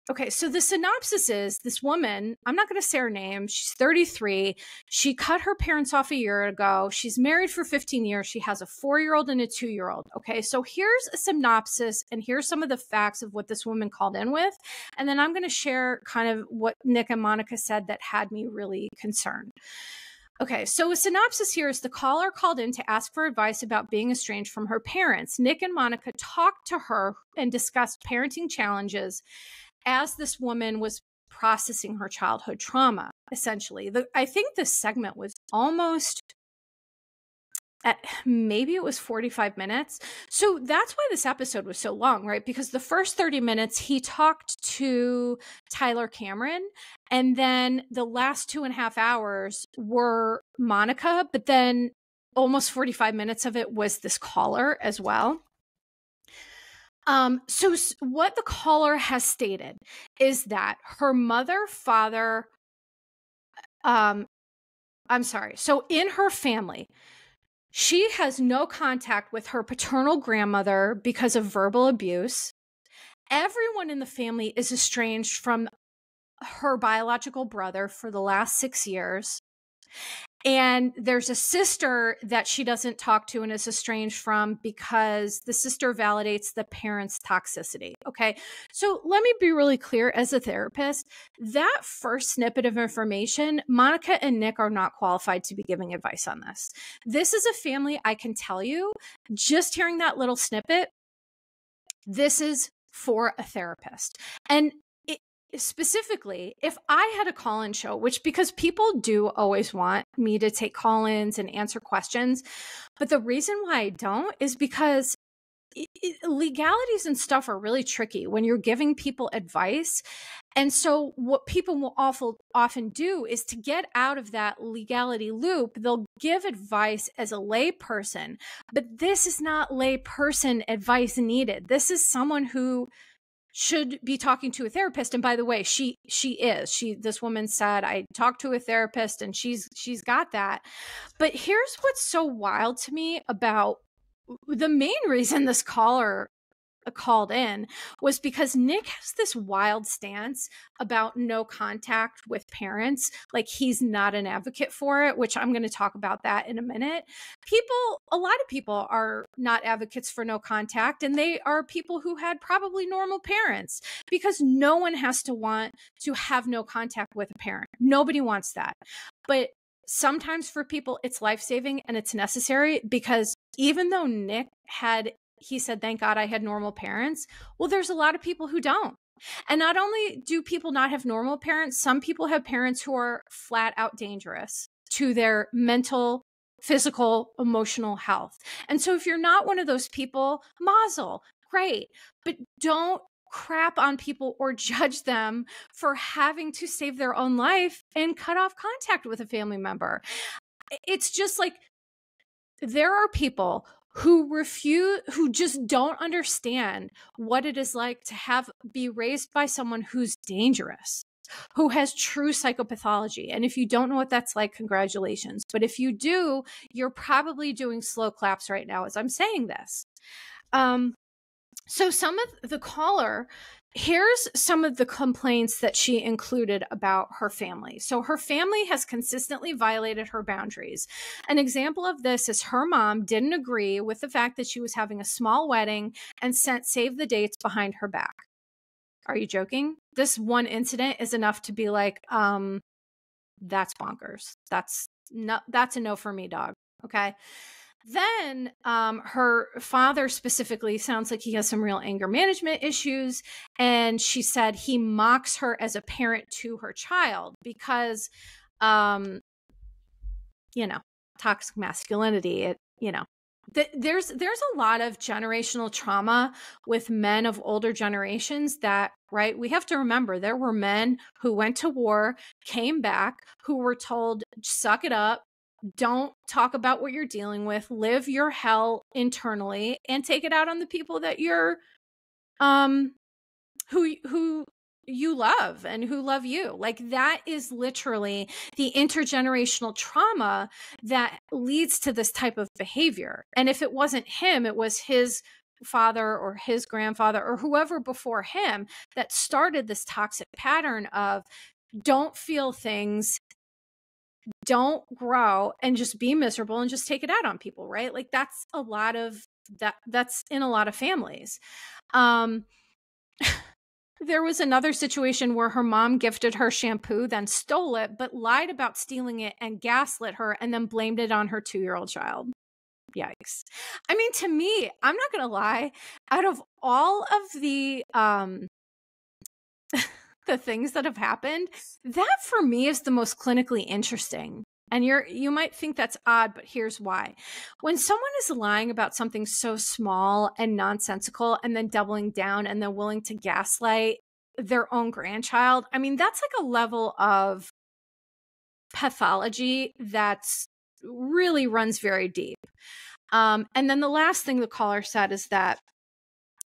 A: okay, so the synopsis is this woman, I'm not going to say her name. She's 33. She cut her parents off a year ago. She's married for 15 years. She has a 4-year-old and a 2-year-old. Okay, so here's a synopsis and here's some of the facts of what this woman called in with. And then I'm going to share kind of what Nick and Monica said that had me really concerned. Okay, so a synopsis here is the caller called in to ask for advice about being estranged from her parents. Nick and Monica talked to her and discussed parenting challenges as this woman was processing her childhood trauma, essentially. I think this segment was almost maybe it was 45 minutes. So that's why this episode was so long, right? Because the first 30 minutes, he talked to Tyler Cameron. And then the last 2.5 hours were Monica, but then almost 45 minutes of it was this caller as well. So what the caller has stated is that her mother, father, I'm sorry. So in her family, she has no contact with her paternal grandmother because of verbal abuse. Everyone in the family is estranged from her biological brother for the last 6 years. And there's a sister that she doesn't talk to and is estranged from because the sister validates the parents' toxicity. Okay. So let me be really clear as a therapist, that first snippet of information, Monica and Nick are not qualified to be giving advice on this. This is a family, I can tell you, just hearing that little snippet, this is for a therapist. And specifically, if I had a call-in show, which because people do always want me to take call-ins and answer questions, but the reason why I don't is because legalities and stuff are really tricky when you're giving people advice. And so what people will often do is to get out of that legality loop, they'll give advice as a lay person, but this is not lay person advice needed. This is someone who should be talking to a therapist. And by the way, this woman said, I talked to a therapist and she's got that. But here's what's so wild to me about the main reason this caller called in was because Nick has this wild stance about no contact with parents. Like he's not an advocate for it, which I'm going to talk about that in a minute. A lot of people are not advocates for no contact, and they are people who had probably normal parents because no one has to want to have no contact with a parent. Nobody wants that. But sometimes for people, it's life-saving and it's necessary because even though Nick he said, thank God I had normal parents. Well, there's a lot of people who don't. And not only do people not have normal parents, some people have parents who are flat out dangerous to their mental, physical, emotional health. And so if you're not one of those people, mazel, great. But don't crap on people or judge them for having to save their own life and cut off contact with a family member. It's just like there are people who just don't understand what it is like to be raised by someone who's dangerous. who has true psychopathology. And if you don't know what that's like, congratulations. But if you do, you're probably doing slow claps right now as I'm saying this. So some of the caller, here's some of the complaints that she included about her family. So her family has consistently violated her boundaries. An example of this is her mom didn't agree with the fact that she was having a small wedding and sent save the dates behind her back. Are you joking? This one incident is enough to be like, that's bonkers. That's a no for me, dog. Okay. Then her father specifically sounds like he has some real anger management issues. And she said he mocks her as a parent to her child because, toxic masculinity, there's a lot of generational trauma with men of older generations that, right, we have to remember there were men who went to war, came back, who were told, suck it up, don't talk about what you're dealing with, live your hell internally and take it out on the people that you're who you love and who love you. Like, that is literally the intergenerational trauma that leads to this type of behavior. And if it wasn't him, it was his father or his grandfather or whoever before him that started this toxic pattern of don't feel things, don't grow, and just be miserable and just take it out on people, right? Like, that's a lot of that's in a lot of families. There was another situation where her mom gifted her shampoo, then stole it, but lied about stealing it and gaslit her and then blamed it on her 2-year-old child. Yikes. I mean, to me, I'm not going to lie, out of all of the the things that have happened, that for me is the most clinically interesting. And you might think that's odd, but here's why. When someone is lying about something so small and nonsensical and then doubling down and then willing to gaslight their own grandchild, I mean, that's like a level of pathology that's really runs very deep. And then the last thing the caller said is that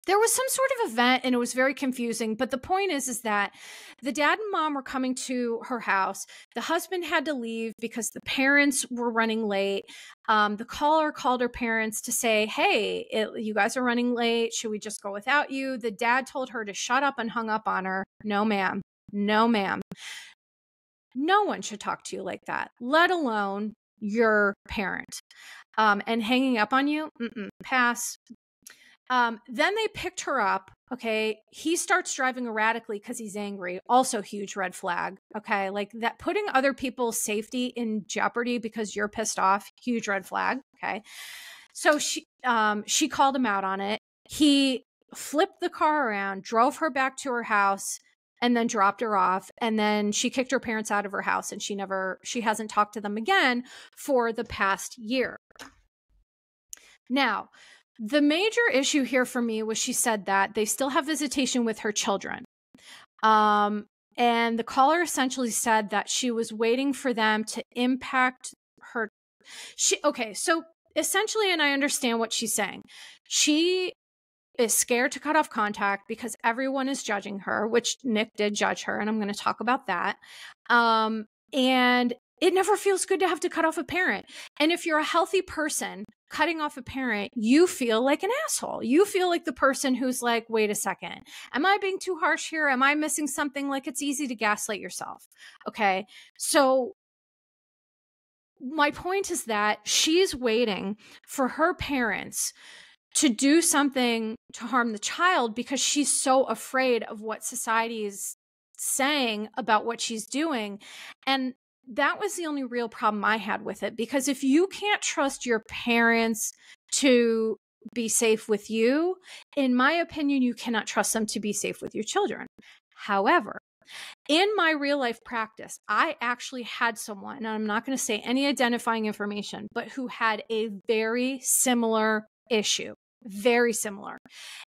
A: there was some sort of event and it was very confusing. But the point is that the dad and mom were coming to her house. The husband had to leave because the parents were running late. The caller called her parents to say, hey, you guys are running late. Should we just go without you? The dad told her to shut up and hung up on her. No, ma'am. No, ma'am. No one should talk to you like that, let alone your parent. And hanging up on you, pass. Then they picked her up. Okay. He starts driving erratically because he's angry. Also huge red flag. Okay. Like that, putting other people's safety in jeopardy because you're pissed off. Huge red flag. Okay. So she called him out on it. He flipped the car around, drove her back to her house, and then dropped her off. And then she kicked her parents out of her house and she hasn't talked to them again for the past year. Now, the major issue here for me was she said that they still have visitation with her children. And the caller essentially said that she was waiting for them to impact her. Okay, so essentially, and I understand what she's saying. She is scared to cut off contact because everyone is judging her, which Nick did judge her, and I'm going to talk about that. And it never feels good to have to cut off a parent. And if you're a healthy person, cutting off a parent, you feel like an asshole. You feel like the person who's like, wait a second, am I being too harsh here? Am I missing something? Like, it's easy to gaslight yourself. Okay. So my point is that she's waiting for her parents to do something to harm the child because she's so afraid of what society is saying about what she's doing. And that was the only real problem I had with it, because if you can't trust your parents to be safe with you, in my opinion, you cannot trust them to be safe with your children. However, in my real life practice, I actually had someone, and I'm not going to say any identifying information, but who had a very similar issue. Very similar.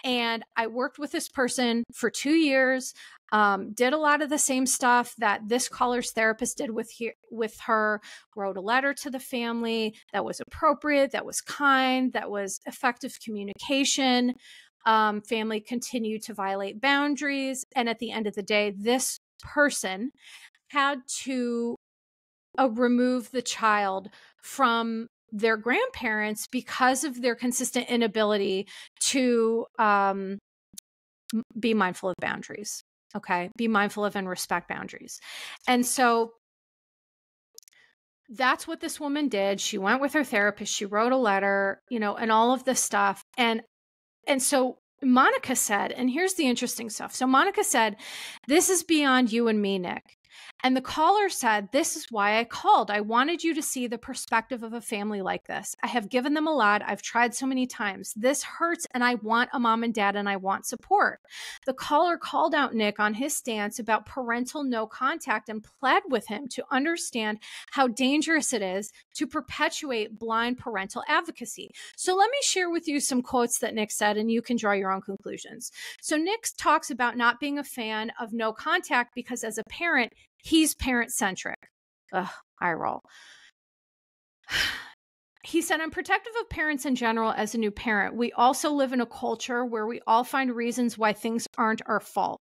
A: And I worked with this person for 2 years, did a lot of the same stuff that this caller's therapist did with her, wrote a letter to the family that was appropriate, that was kind, that was effective communication. Family continued to violate boundaries. And at the end of the day, this person had to remove the child from their grandparents because of their consistent inability to be mindful of boundaries. Okay. Be mindful of and respect boundaries. And so that's what this woman did. She went with her therapist. She wrote a letter, and all of this stuff. And so Monica said, and here's the interesting stuff. So Monica said, "This is beyond you and me, Nick." And the caller said, "This is why I called. I wanted you to see the perspective of a family like this. I have given them a lot. I've tried so many times. This hurts, and I want a mom and dad, and I want support." The caller called out Nick on his stance about parental no contact and pled with him to understand how dangerous it is to perpetuate blind parental advocacy. So let me share with you some quotes that Nick said, and you can draw your own conclusions. So Nick talks about not being a fan of no contact because as a parent, he's parent-centric. Ugh, eye roll. He said, "I'm protective of parents in general as a new parent. We also live in a culture where we all find reasons why things aren't our fault.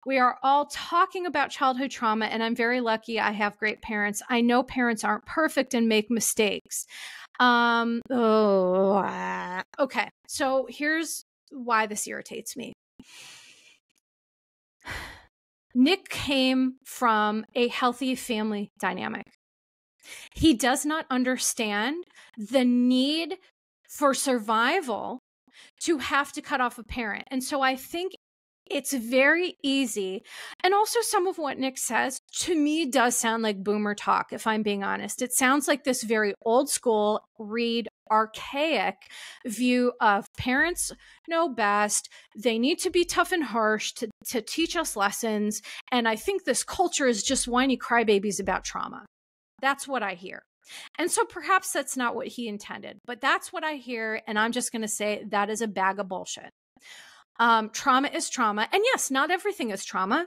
A: We are all talking about childhood trauma, and I'm very lucky I have great parents. I know parents aren't perfect and make mistakes." Okay, so here's why this irritates me. Nick came from a healthy family dynamic. He does not understand the need for survival to have to cut off a parent. And so I think it's very easy. And also some of what Nick says to me does sound like boomer talk, if I'm being honest. It sounds like this very old school, archaic view of parents know best. They need to be tough and harsh to teach us lessons. And I think this culture is just whiny crybabies about trauma. That's what I hear. And so perhaps that's not what he intended, but that's what I hear. And I'm just going to say that is a bag of bullshit. Trauma is trauma. And yes, not everything is trauma.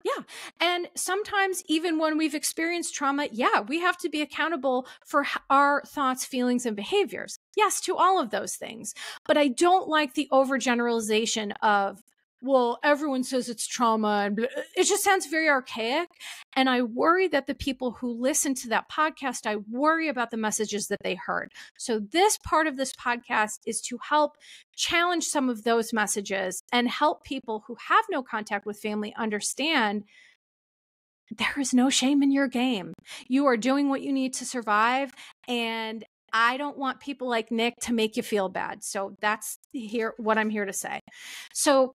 A: Yeah. And sometimes even when we've experienced trauma, yeah, we have to be accountable for our thoughts, feelings, and behaviors. Yes, to all of those things. But I don't like the overgeneralization of, well, everyone says it's trauma. And it just sounds very archaic. And I worry that the people who listen to that podcast, I worry about the messages that they heard. So this part of this podcast is to help challenge some of those messages and help people who have no contact with family understand there is no shame in your game. You are doing what you need to survive. And I don't want people like Nick to make you feel bad. So that's what I'm here to say. So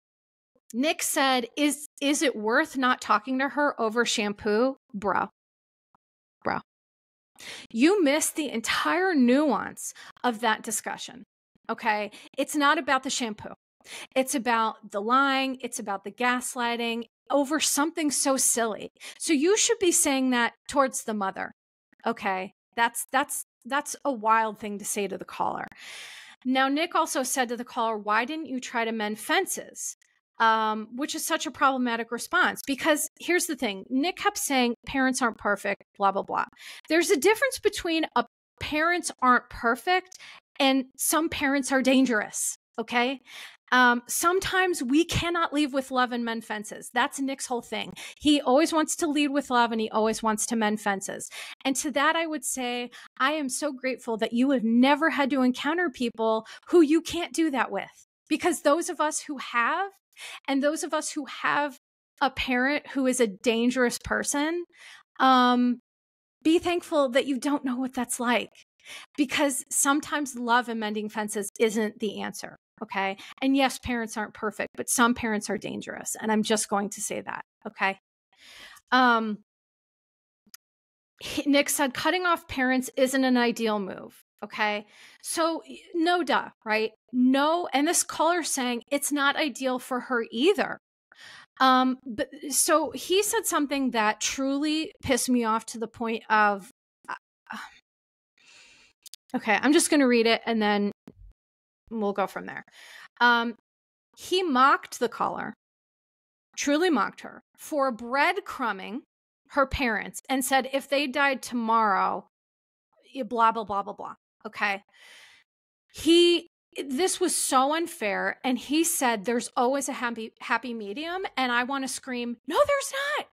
A: Nick said, is it worth not talking to her over shampoo? Bro. You missed the entire nuance of that discussion. Okay. It's not about the shampoo. It's about the lying. It's about the gaslighting over something so silly. So you should be saying that towards the mother. Okay. That's a wild thing to say to the caller. Now, Nick also said to the caller, "Why didn't you try to mend fences?" Which is such a problematic response, because here's the thing. Nick kept saying parents aren't perfect, blah, blah, blah. There's a difference between parents aren't perfect and some parents are dangerous. Okay. Sometimes we cannot leave with love and mend fences. That's Nick's whole thing. He always wants to lead with love and he always wants to mend fences. And to that, I would say, I am so grateful that you have never had to encounter people who you can't do that with, because those of us who have, and those of us who have a parent who is a dangerous person, be thankful that you don't know what that's like, because sometimes love and mending fences isn't the answer. Okay. And yes, parents aren't perfect, but some parents are dangerous. And I'm just going to say that. Okay. Nick said, cutting off parents isn't an ideal move. Okay. So no, duh, right? No. And this caller saying it's not ideal for her either. But so he said something that truly pissed me off to the point of, okay, I'm just going to read it and then we'll go from there. He mocked the caller, truly mocked her for breadcrumbing her parents and said, if they died tomorrow, blah, blah, blah, blah, blah. Okay. This was so unfair. And he said, there's always a happy medium. And I want to scream, no, there's not.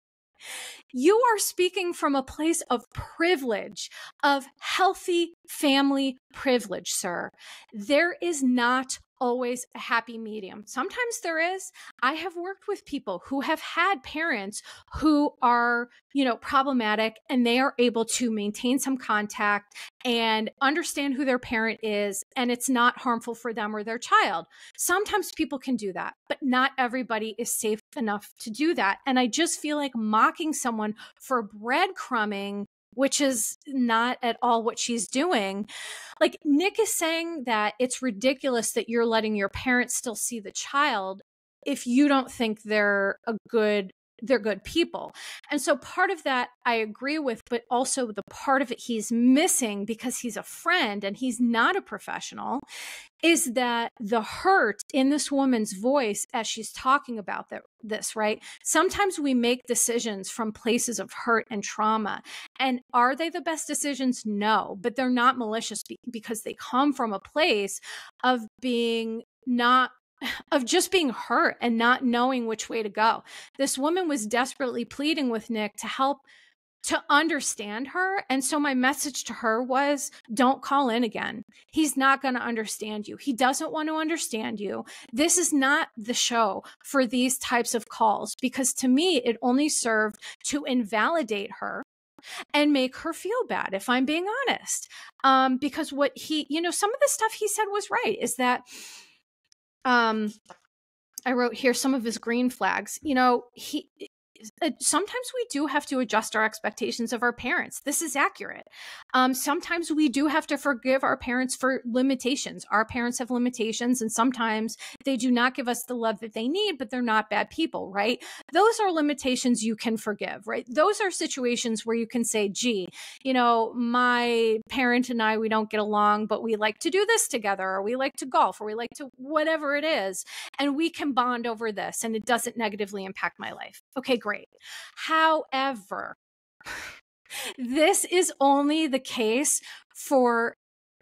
A: You are speaking from a place of privilege, of healthy family privilege, sir. There is not always a happy medium. Sometimes there is. I have worked with people who have had parents who are, problematic, and they are able to maintain some contact and understand who their parent is, and it's not harmful for them or their child. Sometimes people can do that, but not everybody is safe enough to do that. And I just feel like mocking someone for breadcrumbing, which is not at all what she's doing. Like, Nick is saying that it's ridiculous that you're letting your parents still see the child if you don't think they're good people. And so part of that I agree with, but also the part of it he's missing, because he's a friend and he's not a professional, is that the hurt in this woman's voice as she's talking about this, right? Sometimes we make decisions from places of hurt and trauma. And are they the best decisions? No, but they're not malicious because they come from a place of just being hurt and not knowing which way to go. This woman was desperately pleading with Nick to help to understand her. And so my message to her was, don't call in again. He's not going to understand you. He doesn't want to understand you. This is not the show for these types of calls, because to me, it only served to invalidate her and make her feel bad, if I'm being honest. Because what some of the stuff he said was right, is that, I wrote here some of his green flags. Sometimes we do have to adjust our expectations of our parents. This is accurate. Sometimes we do have to forgive our parents for limitations. Our parents have limitations, and sometimes they do not give us the love that they need, but they're not bad people, right? Those are limitations you can forgive, right? Those are situations where you can say, gee, my parent and I, we don't get along, but we like to do this together, or we like to golf, or we like to whatever it is, and we can bond over this, and it doesn't negatively impact my life. Okay, great. However, this is only the case for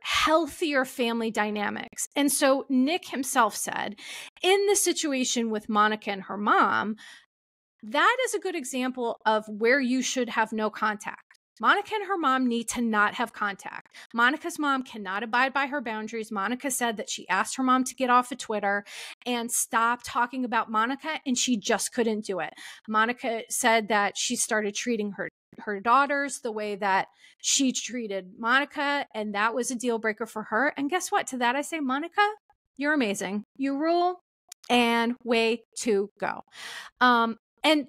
A: healthier family dynamics. And so Nick himself said, in the situation with Monica and her mom, that is a good example of where you should have no contact. Monica and her mom need to not have contact. Monica's mom cannot abide by her boundaries. Monica said that she asked her mom to get off of Twitter and stop talking about Monica, and she just couldn't do it. Monica said that she started treating her daughters the way that she treated Monica, and that was a deal breaker for her. And guess what? To that I say, Monica, you're amazing. You rule, and way to go. And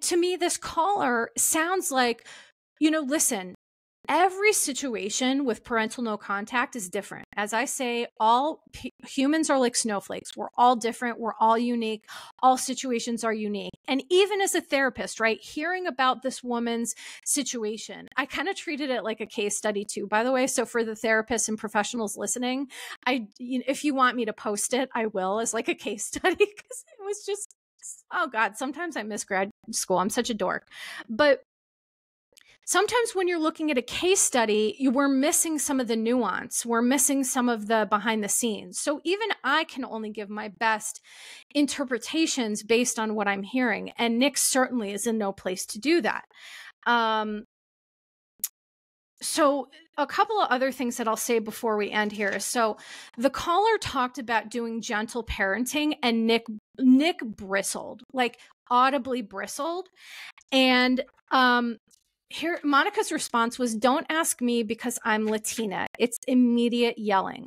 A: to me, this caller sounds like, listen, every situation with parental no contact is different. As I say, all humans are like snowflakes. We're all different. We're all unique. All situations are unique. And even as a therapist, right, hearing about this woman's situation, I kind of treated it like a case study too, by the way. So for the therapists and professionals listening, if you want me to post it, I will, as like a case study, because it was just, oh God, sometimes I miss grad school. I'm such a dork. But sometimes when you're looking at a case study, we're missing some of the nuance. We're missing some of the behind the scenes. So even I can only give my best interpretations based on what I'm hearing. And Nick certainly is in no place to do that. So a couple of other things that I'll say before we end here. So the caller talked about doing gentle parenting, and Nick bristled, like audibly bristled. And here, Monica's response was, don't ask me because I'm Latina. It's immediate yelling.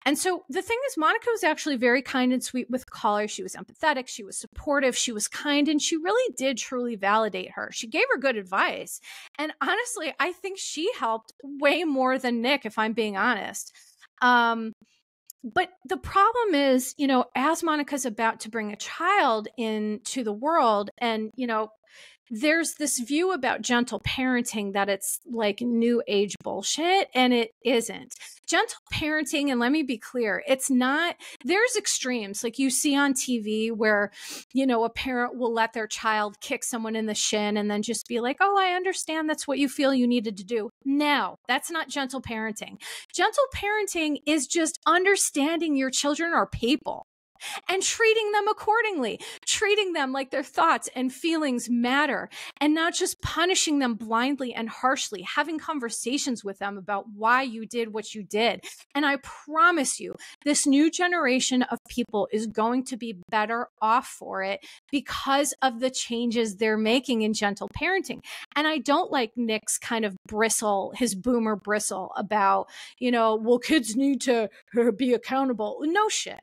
A: And so the thing is, Monica was actually very kind and sweet with the caller. She was empathetic. She was supportive. She was kind. And she really did truly validate her. She gave her good advice. And honestly, I think she helped way more than Nick, if I'm being honest. But the problem is, as Monica's about to bring a child into the world, and, there's this view about gentle parenting that it's like new age bullshit, and it isn't. Gentle parenting, and let me be clear, it's not, there's extremes like you see on TV where, a parent will let their child kick someone in the shin and then just be like, oh, I understand that's what you feel you needed to do. No, that's not gentle parenting. Gentle parenting is just understanding your children are people. and treating them accordingly, treating them like their thoughts and feelings matter, and not just punishing them blindly and harshly, having conversations with them about why you did what you did. And I promise you, this new generation of people is going to be better off for it because of the changes they're making in gentle parenting. And I don't like Nick's kind of bristle, his boomer bristle about, well, kids need to be accountable. No shit.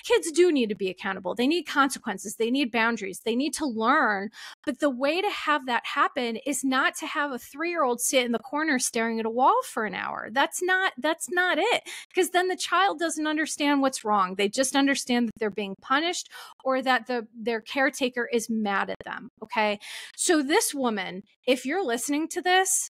A: Kids do need to be accountable. They need consequences. They need boundaries. They need to learn. But the way to have that happen is not to have a 3-year-old sit in the corner staring at a wall for an hour. That's not it. Because then the child doesn't understand what's wrong. They just understand that they're being punished or that their caretaker is mad at them. Okay. So this woman, if you're listening to this,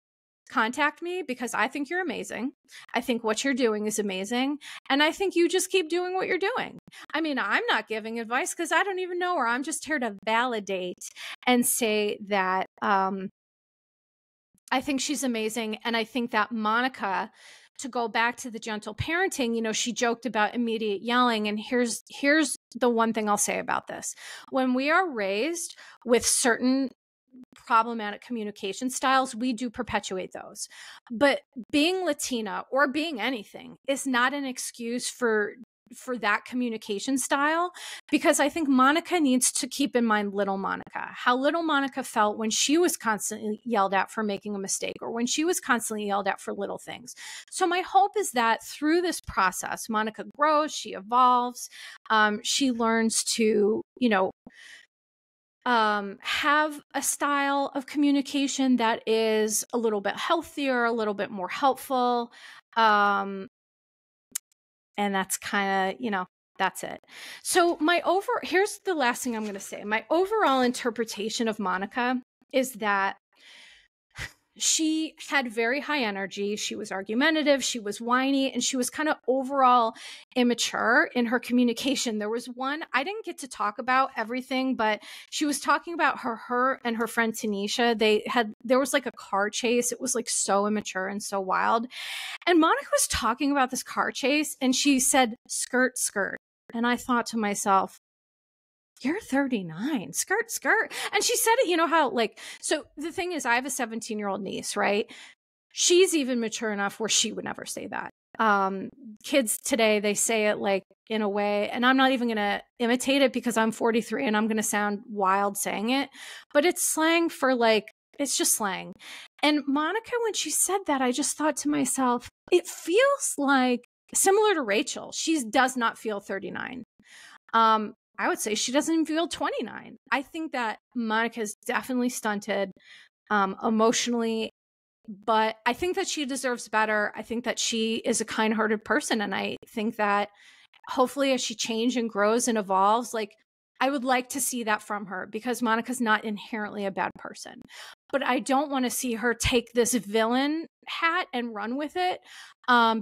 A: contact me because I think you're amazing. I think what you're doing is amazing. And I think you just keep doing what you're doing. I mean, I'm not giving advice because I don't even know her. I'm just here to validate and say that I think she's amazing. And I think that Monica, to go back to the gentle parenting, she joked about immediate yelling. And here's the one thing I'll say about this. When we are raised with certain problematic communication styles, we do perpetuate those. But being Latina or being anything is not an excuse for that communication style, because I think Monica needs to keep in mind little Monica, how little Monica felt when she was constantly yelled at for making a mistake or when she was constantly yelled at for little things. So my hope is that through this process, Monica grows, she evolves, she learns to, have a style of communication that is a little bit healthier, a little bit more helpful. And that's kind of, that's it. So here's the last thing I'm going to say. My overall interpretation of Monica is that she had very high energy. She was argumentative. She was whiny, and she was kind of overall immature in her communication. There was one, I didn't get to talk about everything, but she was talking about her and her friend Tanisha. There was like a car chase. It was like so immature and so wild. And Monica was talking about this car chase and she said, skirt, skirt. And I thought to myself, you're 39, skirt, skirt. And she said it, how so the thing is, I have a 17-year-old niece, right? She's even mature enough where she would never say that. Kids today, they say it in a way, and I'm not even going to imitate it because I'm 43 and I'm going to sound wild saying it, but it's slang for it's just slang. And Monica, when she said that, I just thought to myself, it feels like similar to Rachel. She does not feel 39. I would say she doesn't even feel 29. I think that Monica is definitely stunted emotionally, but I think that she deserves better. I think that she is a kind-hearted person, and I think that hopefully as she changes and grows and evolves, I would like to see that from her, because Monica's not inherently a bad person. But I don't want to see her take this villain hat and run with it,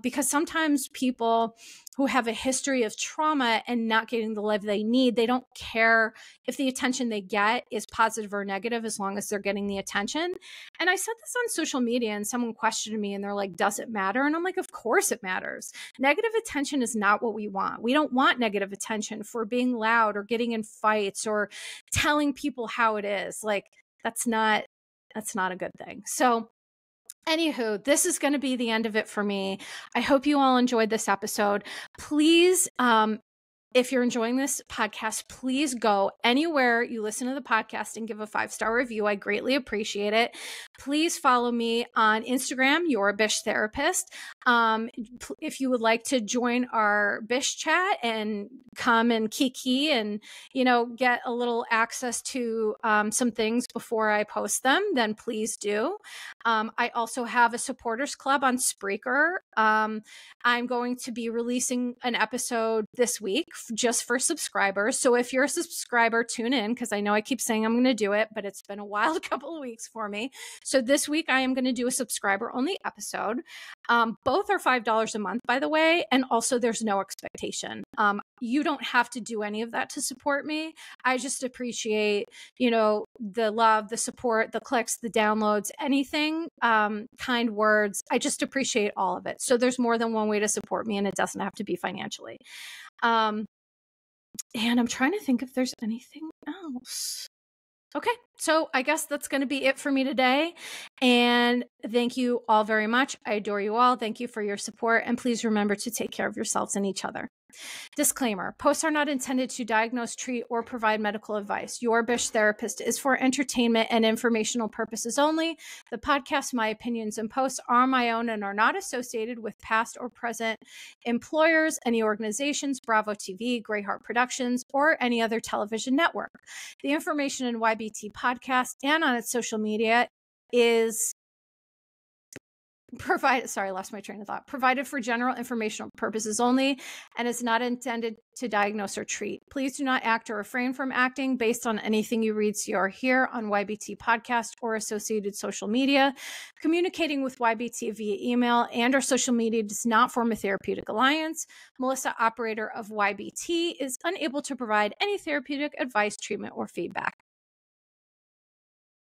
A: because sometimes people who have a history of trauma and not getting the love they need, they don't care if the attention they get is positive or negative, as long as they're getting the attention. And I said this on social media and someone questioned me and they're like, does it matter? And I'm like, of course it matters. Negative attention is not what we want. We don't want negative attention for being loud or getting in fights or telling people how it is. That's not a good thing. So anywho, this is going to be the end of it for me. I hope you all enjoyed this episode. Please, if you're enjoying this podcast, please go anywhere you listen to the podcast and give a 5-star review. I greatly appreciate it. Please follow me on Instagram, Your Bish Therapist. If you would like to join our Bish chat and come and kiki and, get a little access to some things before I post them, then please do. I also have a supporters club on Spreaker. I'm going to be releasing an episode this week just for subscribers. So if you're a subscriber, tune in, because I know I keep saying I'm going to do it, but it's been a wild couple of weeks for me. So this week I am going to do a subscriber only episode. Both are $5 a month, by the way. And also there's no expectation. You don't have to do any of that to support me. I just appreciate, the love, the support, the clicks, the downloads, anything, kind words. I just appreciate all of it. So there's more than one way to support me, and it doesn't have to be financially. And I'm trying to think if there's anything else. Okay, so I guess that's going to be it for me today. And thank you all very much. I adore you all. Thank you for your support. And please remember to take care of yourselves and each other. Disclaimer: posts are not intended to diagnose, treat, or provide medical advice. Your Bish Therapist is for entertainment and informational purposes only. The podcast, my opinions, and posts are my own and are not associated with past or present employers, any organizations, Bravo TV, Greyheart Productions, or any other television network. The information in YBT podcast and on its social media is provided for general informational purposes only and is not intended to diagnose or treat. Please do not act or refrain from acting based on anything you read, see, or hear on YBT podcast or associated social media. Communicating with YBT via email and or social media does not form a therapeutic alliance. Melissa, operator of YBT, is unable to provide any therapeutic advice, treatment, or feedback.